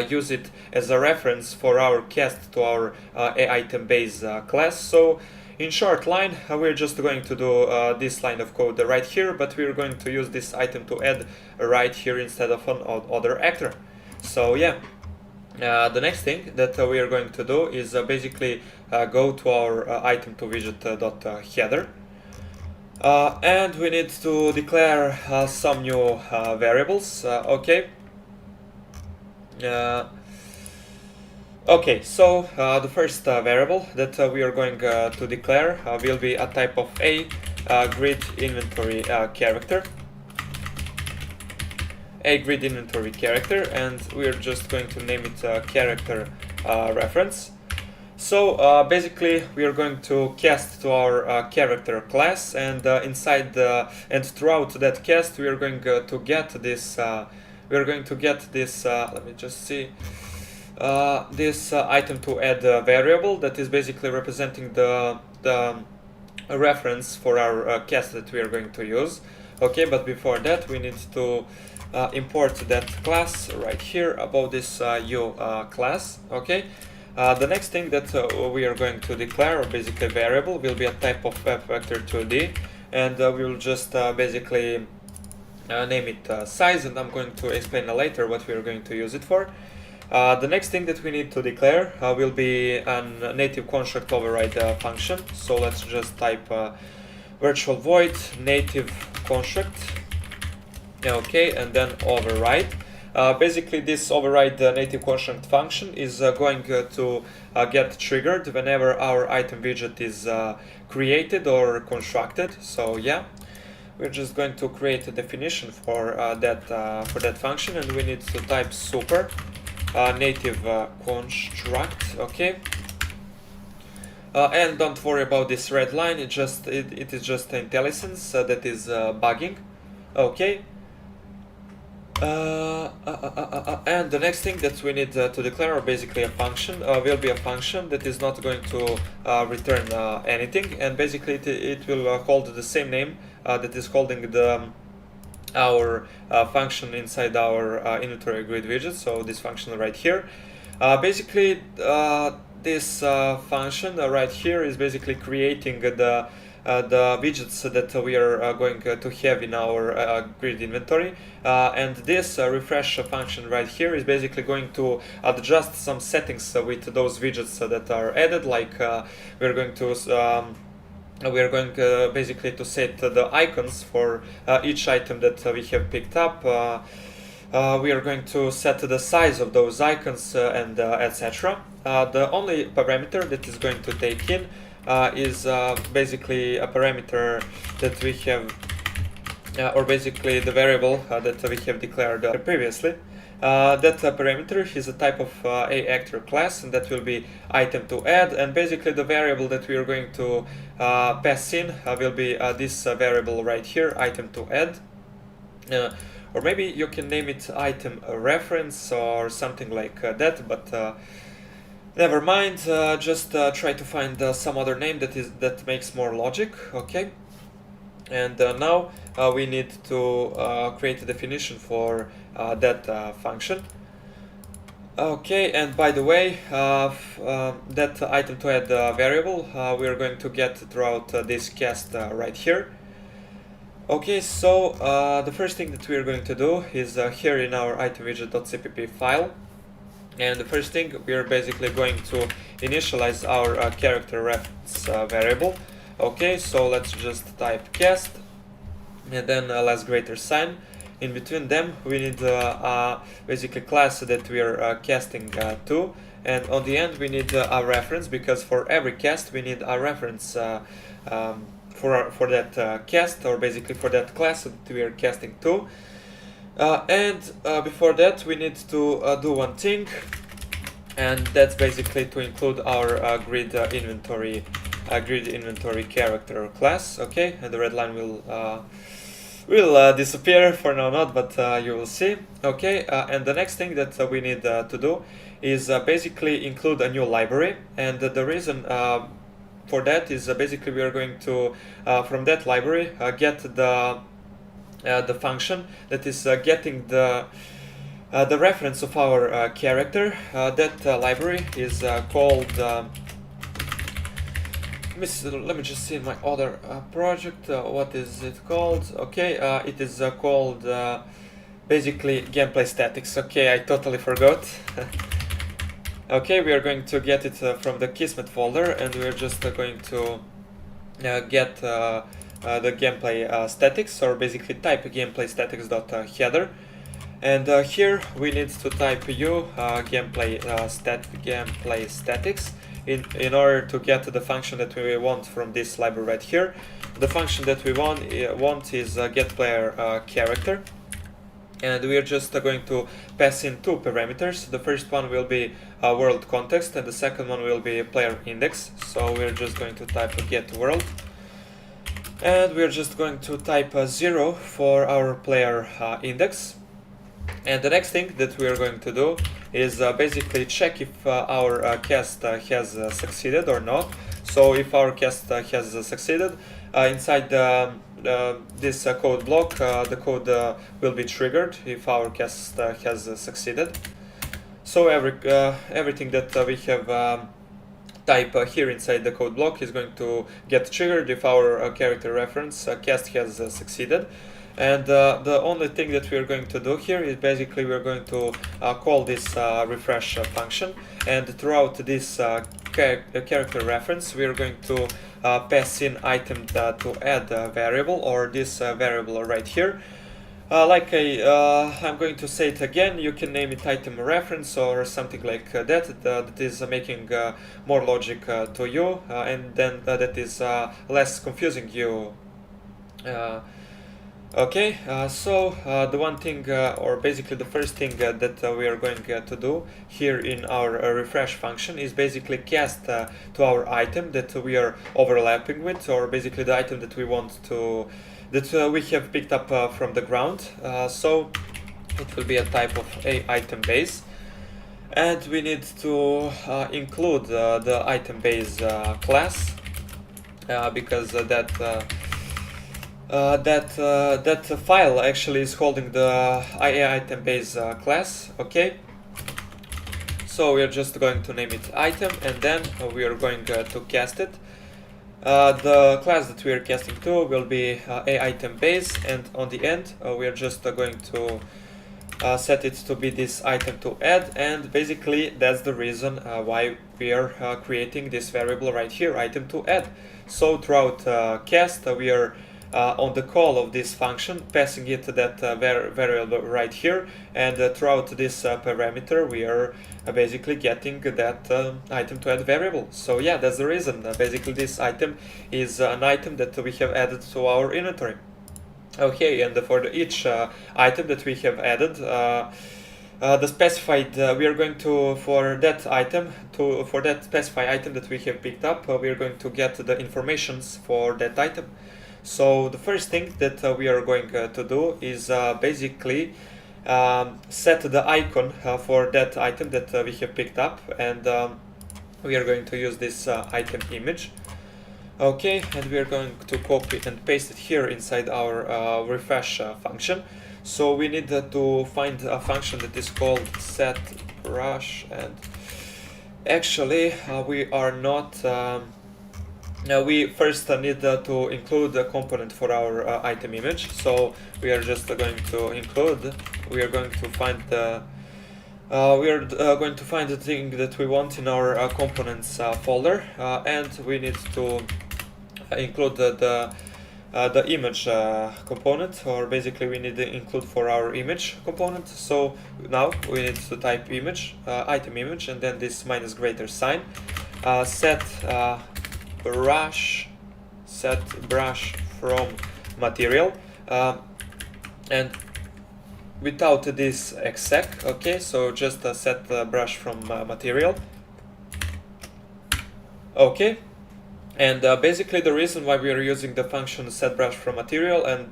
use it as a reference for our cast to our item base class. So in short line, we're just going to do this line of code right here, but we're going to use this item to add right here instead of an other actor. So yeah, the next thing that we are going to do is basically go to our item to widget.header, and we need to declare some new variables. Okay. Okay, so the first variable that we are going to declare will be a type of a grid inventory character. A grid inventory character, and we are just going to name it character reference. So basically we are going to cast to our character class, and inside and throughout that cast we are going to get this let me just see, this item to add variable that is basically representing the reference for our cast that we are going to use. Okay, but before that we need to import that class right here above this u class. Okay, the next thing that we are going to declare, or basically variable, will be a type of f vector 2d, and we will just basically name it size, and I'm going to explain later what we are going to use it for. The next thing that we need to declare will be a native construct override function. So let's just type virtual void native construct, okay, and then override. Basically this override native construct function is going to get triggered whenever our item widget is created or constructed. So yeah, we're just going to create a definition for that function, and we need to type super native construct, okay. And don't worry about this red line, it is just IntelliSense that is bugging, okay. And the next thing that we need to declare, or basically a function, will be a function that is not going to return anything, and basically it will hold the same name that is holding the our function inside our inventory grid widget, so this function right here. Basically, this function right here is basically creating the widgets that we are going to have in our grid inventory, and this refresh function right here is basically going to adjust some settings with those widgets that are added, like we're going to basically to set the icons for each item that we have picked up. We are going to set the size of those icons and etc. The only parameter that is going to take in is basically a parameter that we have, or basically the variable that we have declared previously. That parameter is a type of a actor class, and that will be item to add, and basically the variable that we are going to pass in will be this variable right here, item to add. Or maybe you can name it item reference or something like that, but never mind. Just try to find some other name that makes more logic. Okay. And now we need to create a definition for that function. Okay, and by the way, that item to add variable we are going to get throughout this cast right here. Okay, so the first thing that we are going to do is here in our itemWidget.cpp file, and the first thing we are basically going to initialize our character reference variable. Okay, so let's just type cast and then less greater sign. In between them we need basically class that we are casting to, and on the end we need a reference, because for every cast we need a reference for that cast, or basically for that class that we are casting to. And before that we need to do one thing, and that's basically to include our grid inventory character class. Okay, and the red line will disappear for now, not, but you will see. Okay, and the next thing that we need to do is basically include a new library, and the reason for that is basically we are going to from that library get the function that is getting the reference of our character. That library is called let me just see my other project. What is it called? Okay, it is called basically gameplay statics. Okay, I totally forgot. Okay, we are going to get it from the Kismet folder, and we are just going to get the gameplay statics, or basically type gameplay statics.header, and here we need to type gameplay statics in order to get the function that we want from this library right here. The function that we want is get player character, and we are just going to pass in two parameters. The first one will be world context, and the second one will be player index. So we're just going to type get world, and we're just going to type 0 for our player index. And the next thing that we are going to do is basically check if our cast has succeeded or not. So if our cast has succeeded, inside this code block, the code will be triggered if our cast has succeeded. So everything that we have type here inside the code block is going to get triggered if our character reference cast has succeeded. And the only thing that we are going to do here is basically we're going to call this refresh function, and throughout this character reference we are going to pass in item to add variable, or this variable right here. I'm going to say it again. You can name it item reference or something like that. That is making more logic to you, and then that is less confusing you. Okay, so the one thing, or basically the first thing that we are going to do here in our refresh function is basically cast to our item that we are overlapping with, or basically the item that we want to, that we have picked up from the ground. So it will be a type of a item base, and we need to include the item base class, because that that file actually is holding the IA item base class. Okay, so we are just going to name it item, and then we are going to cast it. The class that we are casting to will be a item base, and on the end we are just going to set it to be this item to add, and basically that's the reason why we are creating this variable right here, item to add. So throughout cast we are on the call of this function passing it that variable right here, and throughout this parameter we are basically getting that item to add variable. So yeah, that's the reason. Basically this item is an item that we have added to our inventory. Okay, and for each item that we have added, the specified we are going to for that specified item that we have picked up, we are going to get the informations for that item. So the first thing that we are going to do is basically set the icon for that item that we have picked up, and we are going to use this item image. Okay, and we are going to copy and paste it here inside our refresh function. So we need to find a function that is called set brush, and actually we are not we first need to include a component for our item image. So we are just going to include, we are going to find the thing that we want in our components folder, and we need to include the image component, or basically we need to include for our image component. So now we need to type image, item image, and then this minus greater sign, set brush from material, and without this exec. Okay, so just set brush from material. Okay, and basically the reason why we are using the function set brush from material and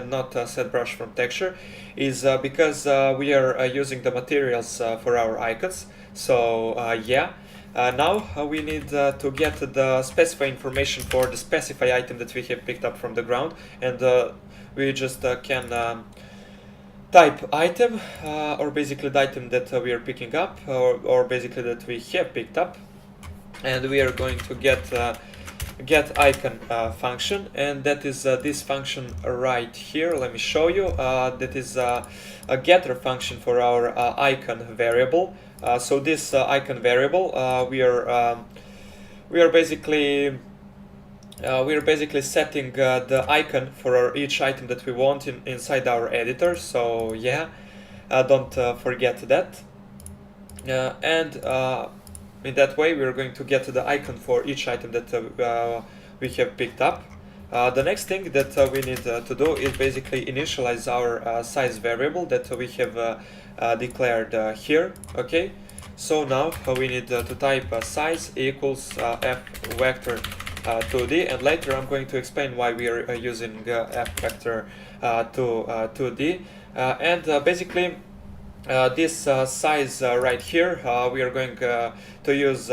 not set brush from texture is because we are using the materials for our icons. So yeah. Now we need to get the specify information for the specify item that we have picked up from the ground, and we just can type item, or basically the item that we are picking up, or basically that we have picked up, and we are going to get icon function, and that is this function right here. Let me show you. That is a getter function for our icon variable. So this icon variable, we are basically setting the icon for each item that we want inside our editor. So yeah, don't forget that. And in that way, we are going to get the icon for each item that we have picked up. The next thing that we need to do is basically initialize our size variable that we have declared here. Okay, so now we need to type size equals f vector 2D, and later I'm going to explain why we are using f vector to 2D, and basically this size right here we are going to use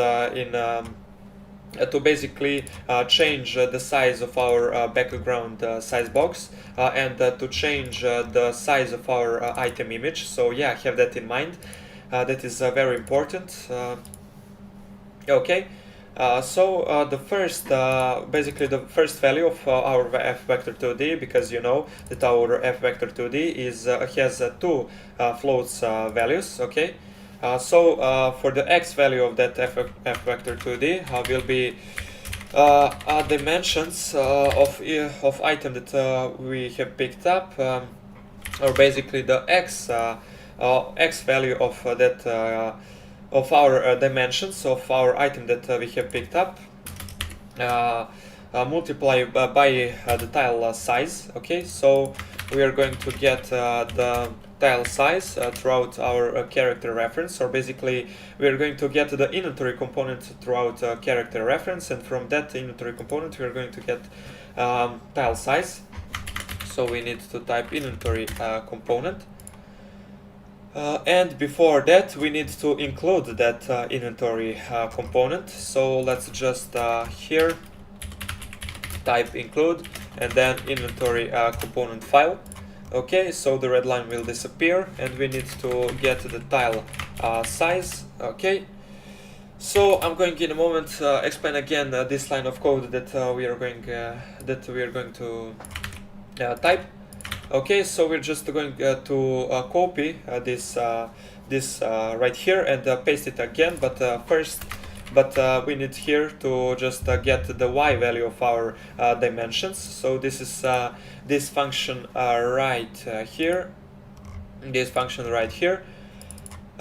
to basically change the size of our background size box, and to change the size of our item image. So yeah, have that in mind. That is very important. Okay, so the first, basically the first value of our f vector 2D, because you know that our f vector 2D is has two floats values. Okay. So for the x value of that f vector 2D will be dimensions of item that we have picked up, or basically the x value of that of our dimensions of our item that we have picked up, multiplied by the tile size. Okay, so we are going to get the tile size throughout our character reference, or basically we are going to get the inventory component throughout character reference, and from that inventory component we are going to get tile size. So we need to type inventory component, and before that we need to include that inventory component. So let's just here type include, and then inventory component file. Okay, so the red line will disappear, and we need to get the tile size. Okay, so I'm going in a moment explain again this line of code that we are going to type. Okay, so we're just going to copy this right here and paste it again, but we need here to just get the y value of our dimensions. So this is this function right here, this function right here.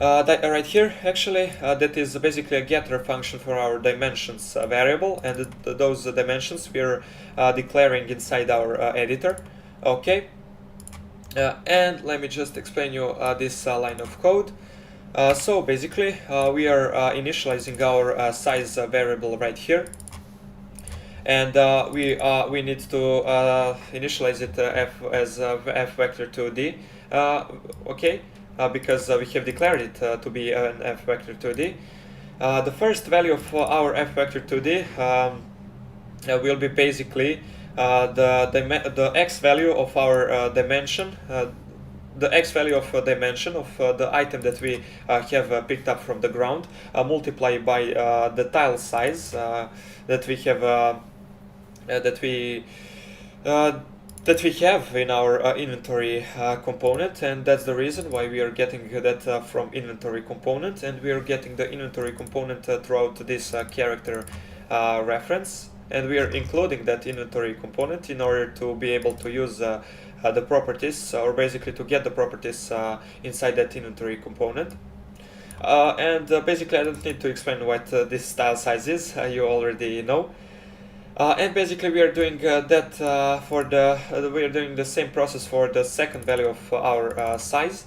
Right here, actually, that is basically a getter function for our dimensions variable, and those dimensions we're declaring inside our editor. Okay, and let me just explain you this line of code. So basically, we are initializing our size variable right here, and we need to initialize it as f vector 2d. Okay. Because we have declared it to be an f vector 2d. The first value of our f vector 2d will be basically the x value of our dimension, the x value of dimension of the item that we have picked up from the ground, multiplied by the tile size that we have that we have in our inventory component, and that's the reason why we are getting that from inventory component, and we are getting the inventory component throughout this character reference, and we are including that inventory component in order to be able to use the properties, or basically to get the properties inside that inventory component. Basically I don't need to explain what this style size is, you already know. And basically we are doing that we are doing the same process for the second value of our size,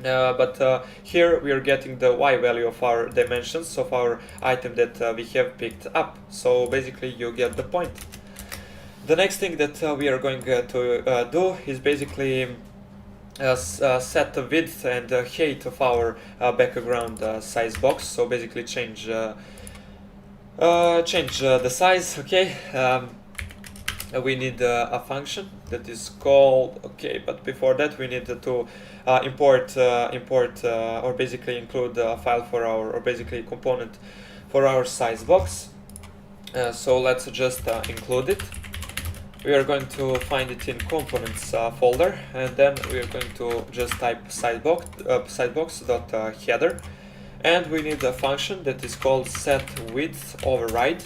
but here we are getting the y value of our dimensions of our item that we have picked up. So basically you get the point. The next thing that we are going to do is basically set the width and height of our background size box. So basically change the size. Okay, we need a function that is called, okay, but before that we need to import or basically include a file for our, or basically a component for our size box. So let's just include it. We are going to find it in components folder, and then we are going to just type sidebox.header. And we need a function that is called setWidth override,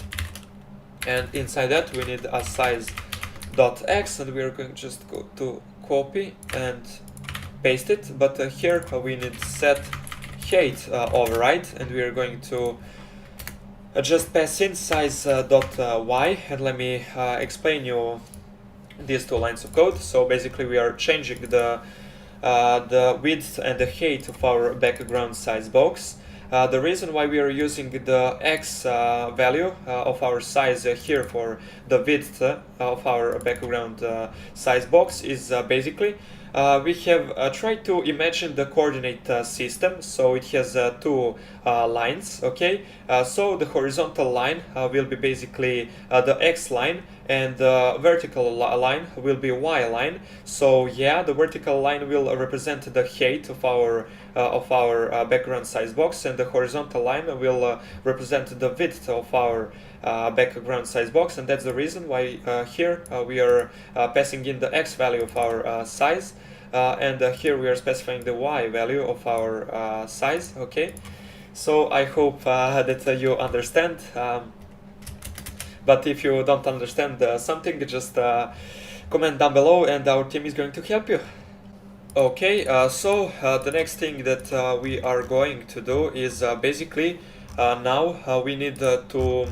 and inside that we need a size.x, and we are going to just go to copy and paste it. But here we need setHeight override, and we are going to just pass in size.y, and let me explain you these two lines of code. So basically we are changing the width and the height of our background size box. The reason why we are using the x value of our size here for the width of our background size box is basically we have tried to imagine the coordinate system. So it has two lines. Okay, so the horizontal line will be basically the x line, and the vertical line will be y line. So yeah, the vertical line will represent the height of our background size box, and the horizontal line will represent the width of our background size box, and that's the reason why here we are passing in the x value of our size, and here we are specifying the y value of our size. Okay, so I hope that you understand. But if you don't understand something, just comment down below and our team is going to help you. Okay, so the next thing that we are going to do is basically now we need to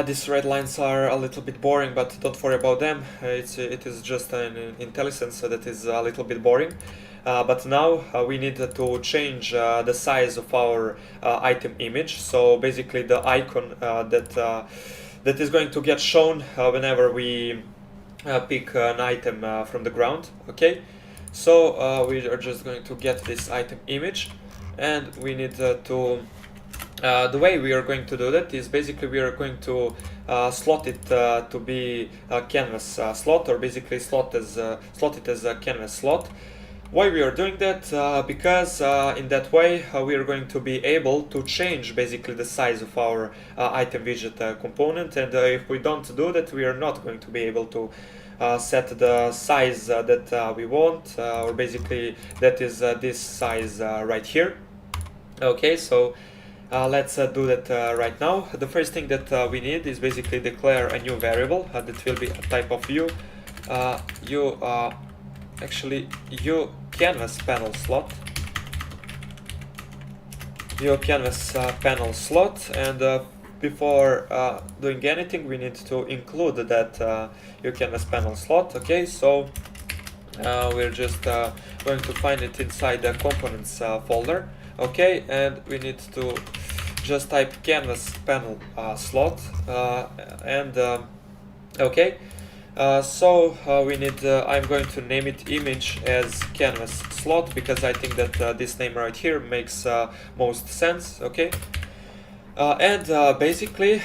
these red lines are a little bit boring, but don't worry about them. It is just an IntelliSense that is a little bit boring. But now we need to change the size of our item image. So basically the icon that is going to get shown whenever we pick an item from the ground. Okay, so we are just going to get this item image, and we need to The way we are going to do that is basically we are going to slot it to be a canvas slot, or basically slot it as a canvas slot. Why we are doing that? Because in that way we are going to be able to change basically the size of our item widget component, and if we don't do that, we are not going to be able to set the size that we want, or basically that is this size right here. Okay, so let's do that right now. The first thing that we need is basically declare a new variable that will be a type of u canvas panel slot. Canvas panel slot, and before doing anything, we need to include that canvas panel slot. Okay, so we're just going to find it inside the components folder. Okay, and we need to just type canvas panel slot, and okay. So we need, I'm going to name it image as canvas slot, because I think that this name right here makes most sense. Okay, and basically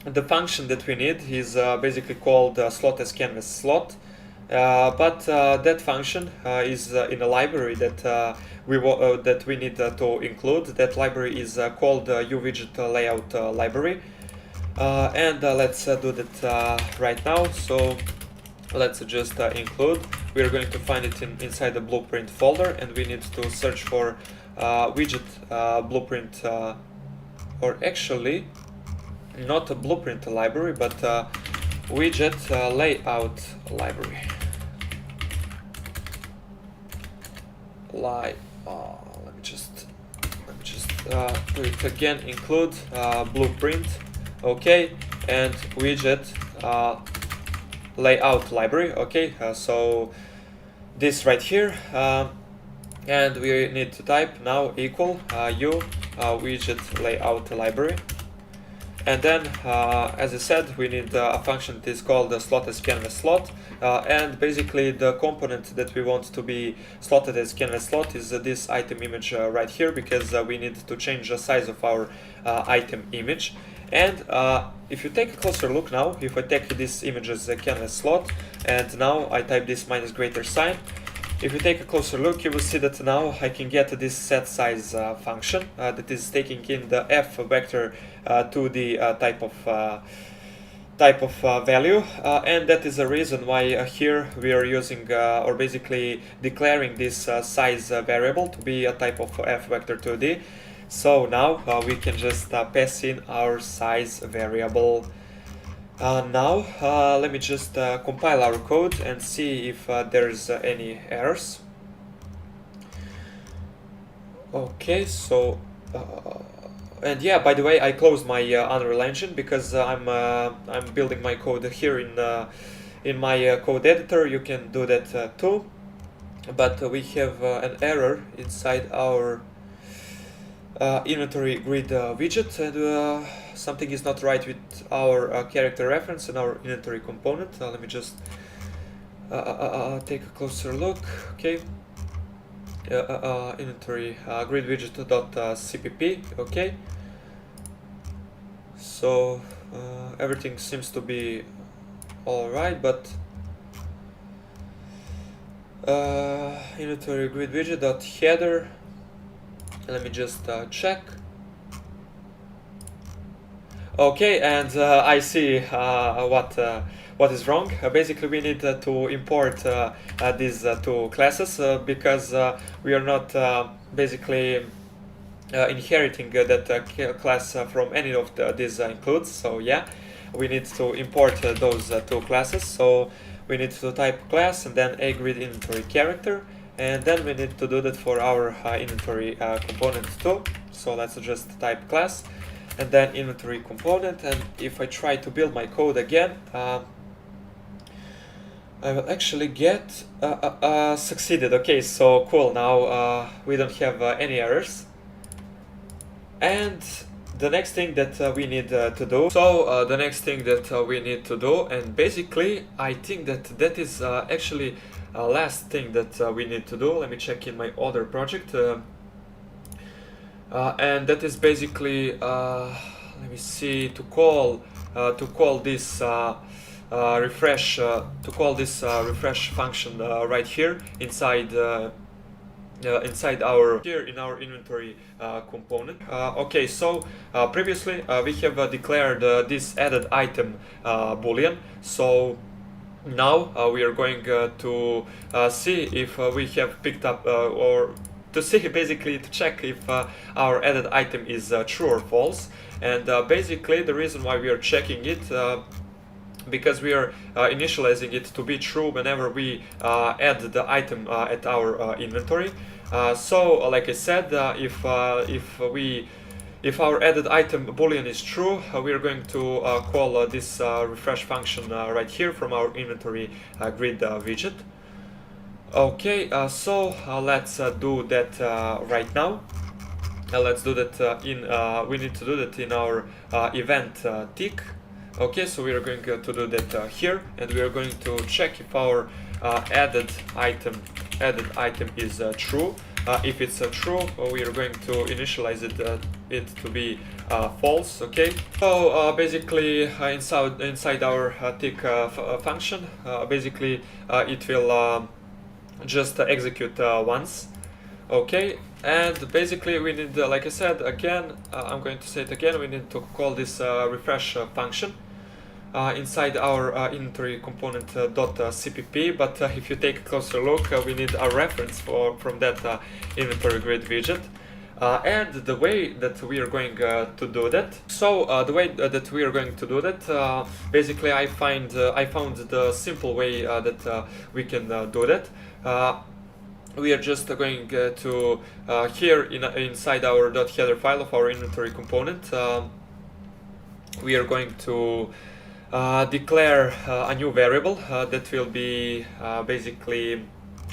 the function that we need is basically called slot as canvas slot, but that function is in a library that we need to include. That library is called uWidget layout library. And let's do that right now. So let's just include. We are going to find it inside the blueprint folder, and we need to search for widget blueprint, or actually not a blueprint library, but widget layout library. Let me just do it again. Include blueprint. Okay, and widget layout library. Okay, so this right here, and we need to type now equal u widget layout library, and then as I said, we need a function that is called the slot as canvas slot, and basically the component that we want to be slotted as canvas slot is this item image right here, because we need to change the size of our item image. And if you take a closer look now, if I take this image as a canvas slot, and now I type this minus greater sign, if you take a closer look, you will see that now I can get this set size function that is taking in the f vector to the type of value, and that is the reason why here we are using or basically declaring this size variable to be a type of f vector 2D. So now we can just pass in our size variable. Now let me just compile our code and see if there's any errors. Okay, so and yeah, by the way, I closed my Unreal Engine because I'm building my code here in my code editor. You can do that too, but we have an error inside our inventory grid widget, and something is not right with our character reference and our inventory component. Let me just take a closer look. Okay, inventory grid widget.cpp. Okay, so everything seems to be all right, but inventory grid widget.header. Let me just check. Okay, and I see what is wrong. Basically, we need to import these two classes because we are not basically inheriting that class from any of these includes. So yeah, we need to import those two classes. So we need to type class and then a grid inventory character. And then we need to do that for our inventory component too. So let's just type class and then inventory component. And if I try to build my code again, I will actually get succeeded. Okay, so cool. Now we don't have any errors. And the next thing that we need to do. So the next thing that we need to do, and basically I think that is actually last thing that we need to do. Let me check in my other project. and that is basically let me see, to call this refresh refresh function right here inside inside our here in our inventory component. Okay, so previously we have declared this added item boolean. So now we are going to see if we have picked up or to see, basically to check if our added item is true or false. And basically the reason why we are checking it, because we are initializing it to be true whenever we add the item at our inventory. So like I said, if our added item boolean is true, we are going to call this refresh function right here from our inventory grid widget. Okay, so let's do that right now. Let's do that we need to do that in our event tick. Okay, so we are going to do that here, and we are going to check if our added item is true. If it's true, we are going to initialize it to be false. Okay, so basically inside our tick function, basically it will just execute once. Okay, and basically we need, like I said again, I'm going to say it again, we need to call this refresh function inside our inventory component .cpp. But if you take a closer look, we need a reference from that inventory grid widget. And the way that we are going to do that, so the way that we are going to do that, basically I found the simple way that we can do that. We are just going to here inside our .header file of our inventory component, we are going to declare a new variable that will be basically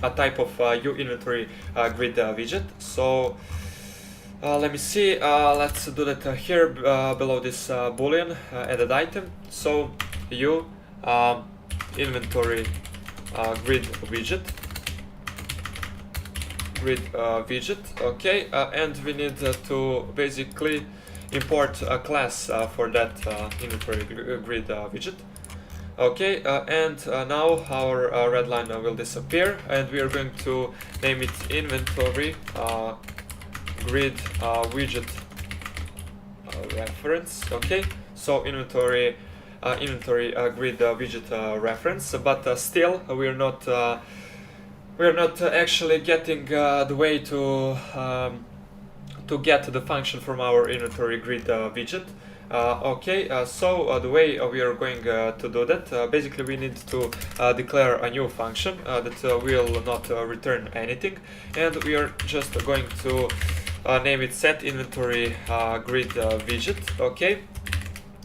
a type of inventory grid widget. So let me see, let's do that here below this boolean added item. So inventory grid widget. Okay, and we need to basically import a class for that inventory grid widget. Okay, and now our red line will disappear, and we are going to name it inventory grid widget reference. Okay, so inventory grid widget reference, but still we are not actually getting the way to get the function from our inventory grid widget. Okay, so the way we are going to do that, basically we need to declare a new function that will not return anything, and we are just going to name it set inventory grid widget. Okay,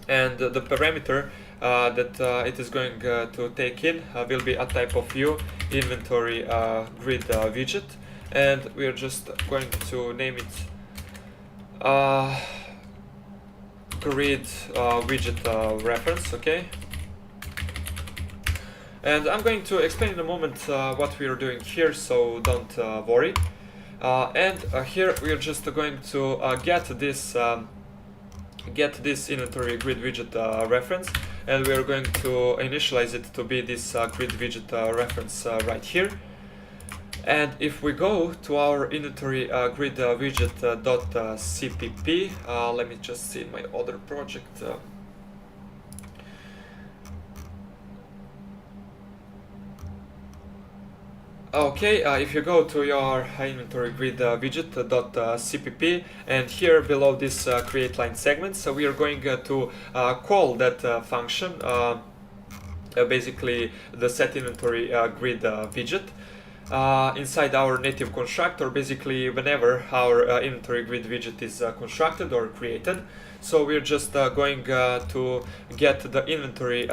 and the parameter that it is going to take in will be a type of view inventory grid widget, and we are just going to name it grid widget reference. Okay, and I'm going to explain in a moment what we are doing here, so don't worry. And here we are just going to get this inventory grid widget reference, and we are going to initialize it to be this grid widget reference right here. And if we go to our inventory grid widget .cpp, let me just see my other project. Okay, if you go to your inventory grid widget .cpp, and here below this create line segment, so we are going to call that function, basically the set inventory grid widget, inside our native constructor, basically whenever our inventory grid widget is constructed or created. So we're just going to get the inventory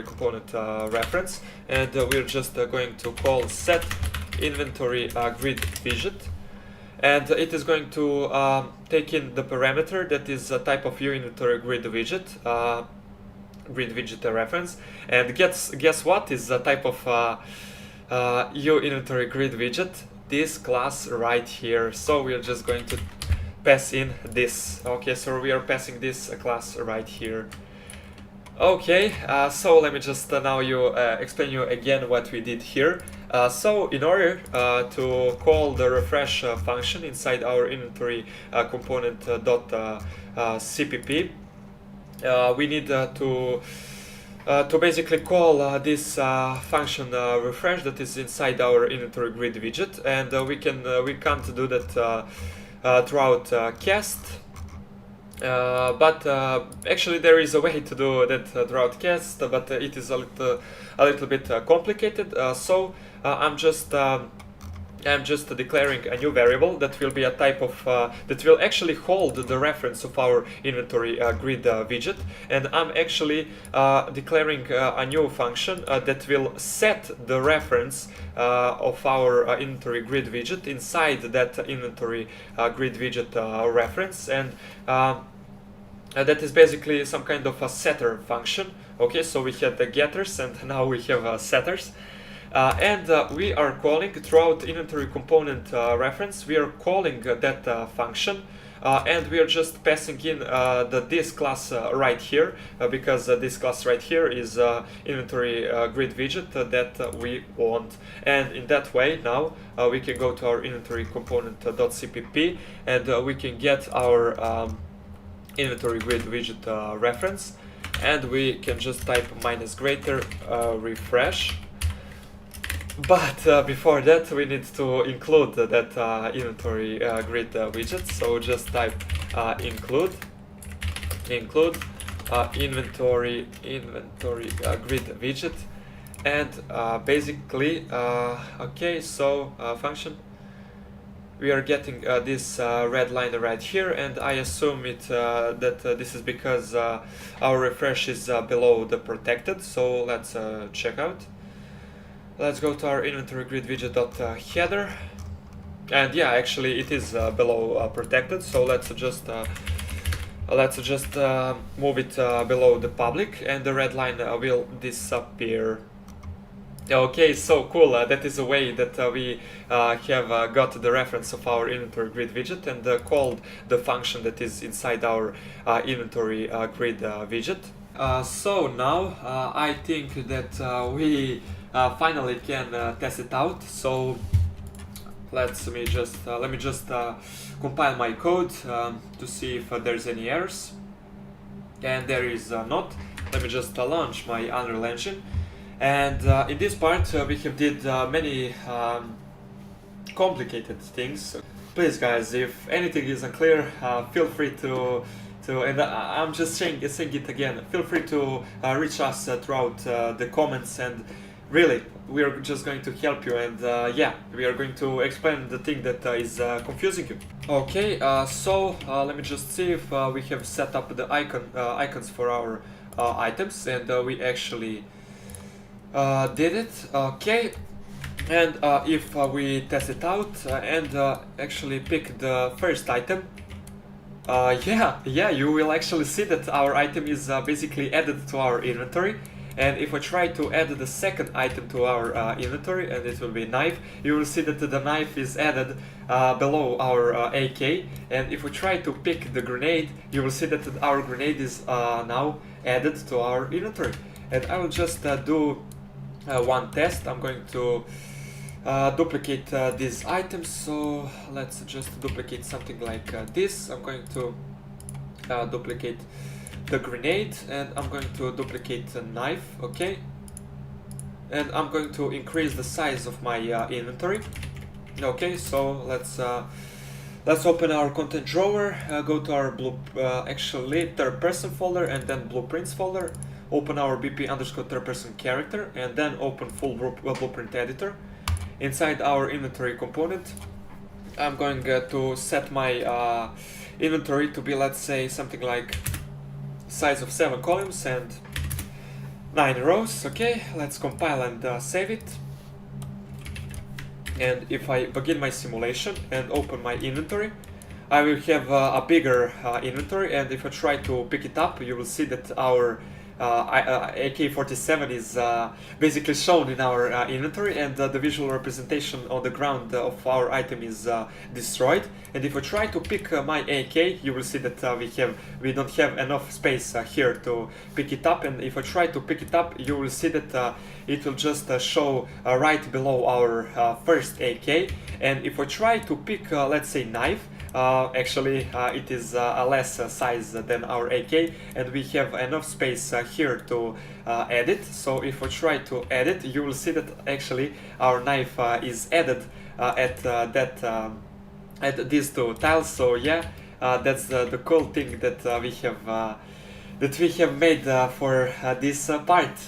component reference, and we're just going to call set inventory grid widget, and it is going to take in the parameter that is a type of view inventory grid widget reference, and guess what is a type of inventory grid widget? This class right here. So we're just going to pass in this. Okay, so we are passing this class right here. Okay, so let me just now explain you again what we did here. So in order to call the refresh function inside our inventory component .cpp, we need to basically call this function refresh that is inside our inventory grid widget, and we can't do that throughout cast. But actually there is a way to do that throughout cast, but it is a little bit complicated. So I'm just declaring a new variable that will be a type of that will actually hold the reference of our inventory grid widget, and I'm actually declaring a new function that will set the reference of our inventory grid widget inside that inventory grid widget reference, and that is basically some kind of a setter function. Okay, so we had the getters and now we have setters. And we are calling throughout inventory component reference, we are calling that function, and we are just passing in this class right here, because this class right here is inventory grid widget that we want. And in that way now we can go to our inventory component .cpp, and we can get our inventory grid widget reference, and we can just type -greater refresh. But before that we need to include that inventory grid widget, so just type include inventory grid widget, and basically okay, so function, we are getting this red line right here, and I assume that this is because our refresh is below the protected. So let's check out. Let's go to our inventory grid widget.header, and yeah, actually it is below protected. So let's just move it below the public, and the red line will disappear. Okay, so cool. That is a way that we have got the reference of our inventory grid widget and called the function that is inside our inventory grid widget. So now I think that we finally can test it out. So let me just compile my code to see if there's any errors, and there is not. Let me just launch my Unreal Engine. And in this part we have did many complicated things. Please guys, if anything is unclear, feel free to and I'm just saying it again, feel free to reach us throughout the comments, and really we are just going to help you, and yeah, we are going to explain the thing that is confusing you. Okay, so let me just see if we have set up the icons for our items, and we actually did it. Okay, and if we test it out and actually pick the first item, yeah, you will actually see that our item is basically added to our inventory. And if we try to add the second item to our inventory, and it will be knife, you will see that the knife is added below our AK. And if we try to pick the grenade, you will see that our grenade is now added to our inventory. And I will just do one test. I'm going to duplicate these items, so let's just duplicate something like this. I'm going to duplicate the grenade, and I'm going to duplicate the knife. Okay, and I'm going to increase the size of my inventory. Okay, so let's open our content drawer, go to our actually third person folder, and then blueprints folder. Open our BP_third person character, and then open full blueprint editor. Inside our inventory component, I'm going to set my inventory to be, let's say, something like size of 7 columns and 9 rows. Okay, let's compile and save it. And if I begin my simulation and open my inventory, I will have a bigger inventory, and if I try to pick it up, you will see that our AK-47 is basically shown in our inventory, and the visual representation on the ground of our item is destroyed. And if I try to pick my AK, you will see that we don't have enough space here to pick it up. And if I try to pick it up, you will see that it will just show right below our first AK. And if I try to pick, let's say, knife, actually it is a less size than our AK, and we have enough space here to edit. So if I try to edit, you will see that actually our knife is added at these two tiles. So yeah, that's the cool thing that we have made for this part.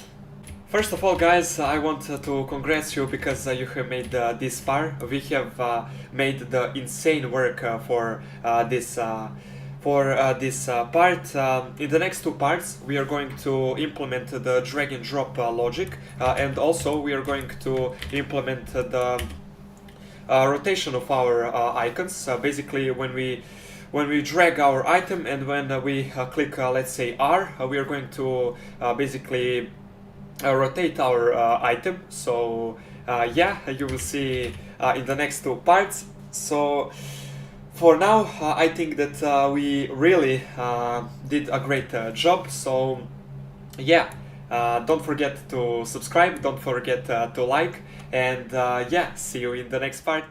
First of all, guys, I want to congratulate you because you have made this far. We have made the insane work for this part. In the next two parts, we are going to implement the drag and drop logic, and also we are going to implement the rotation of our icons. Basically, when we drag our item and when we click, let's say R, we are going to basically rotate our item. So yeah, you will see in the next two parts. So for now, I think that we really did a great job. So yeah, don't forget to subscribe, don't forget to like, and yeah, see you in the next part.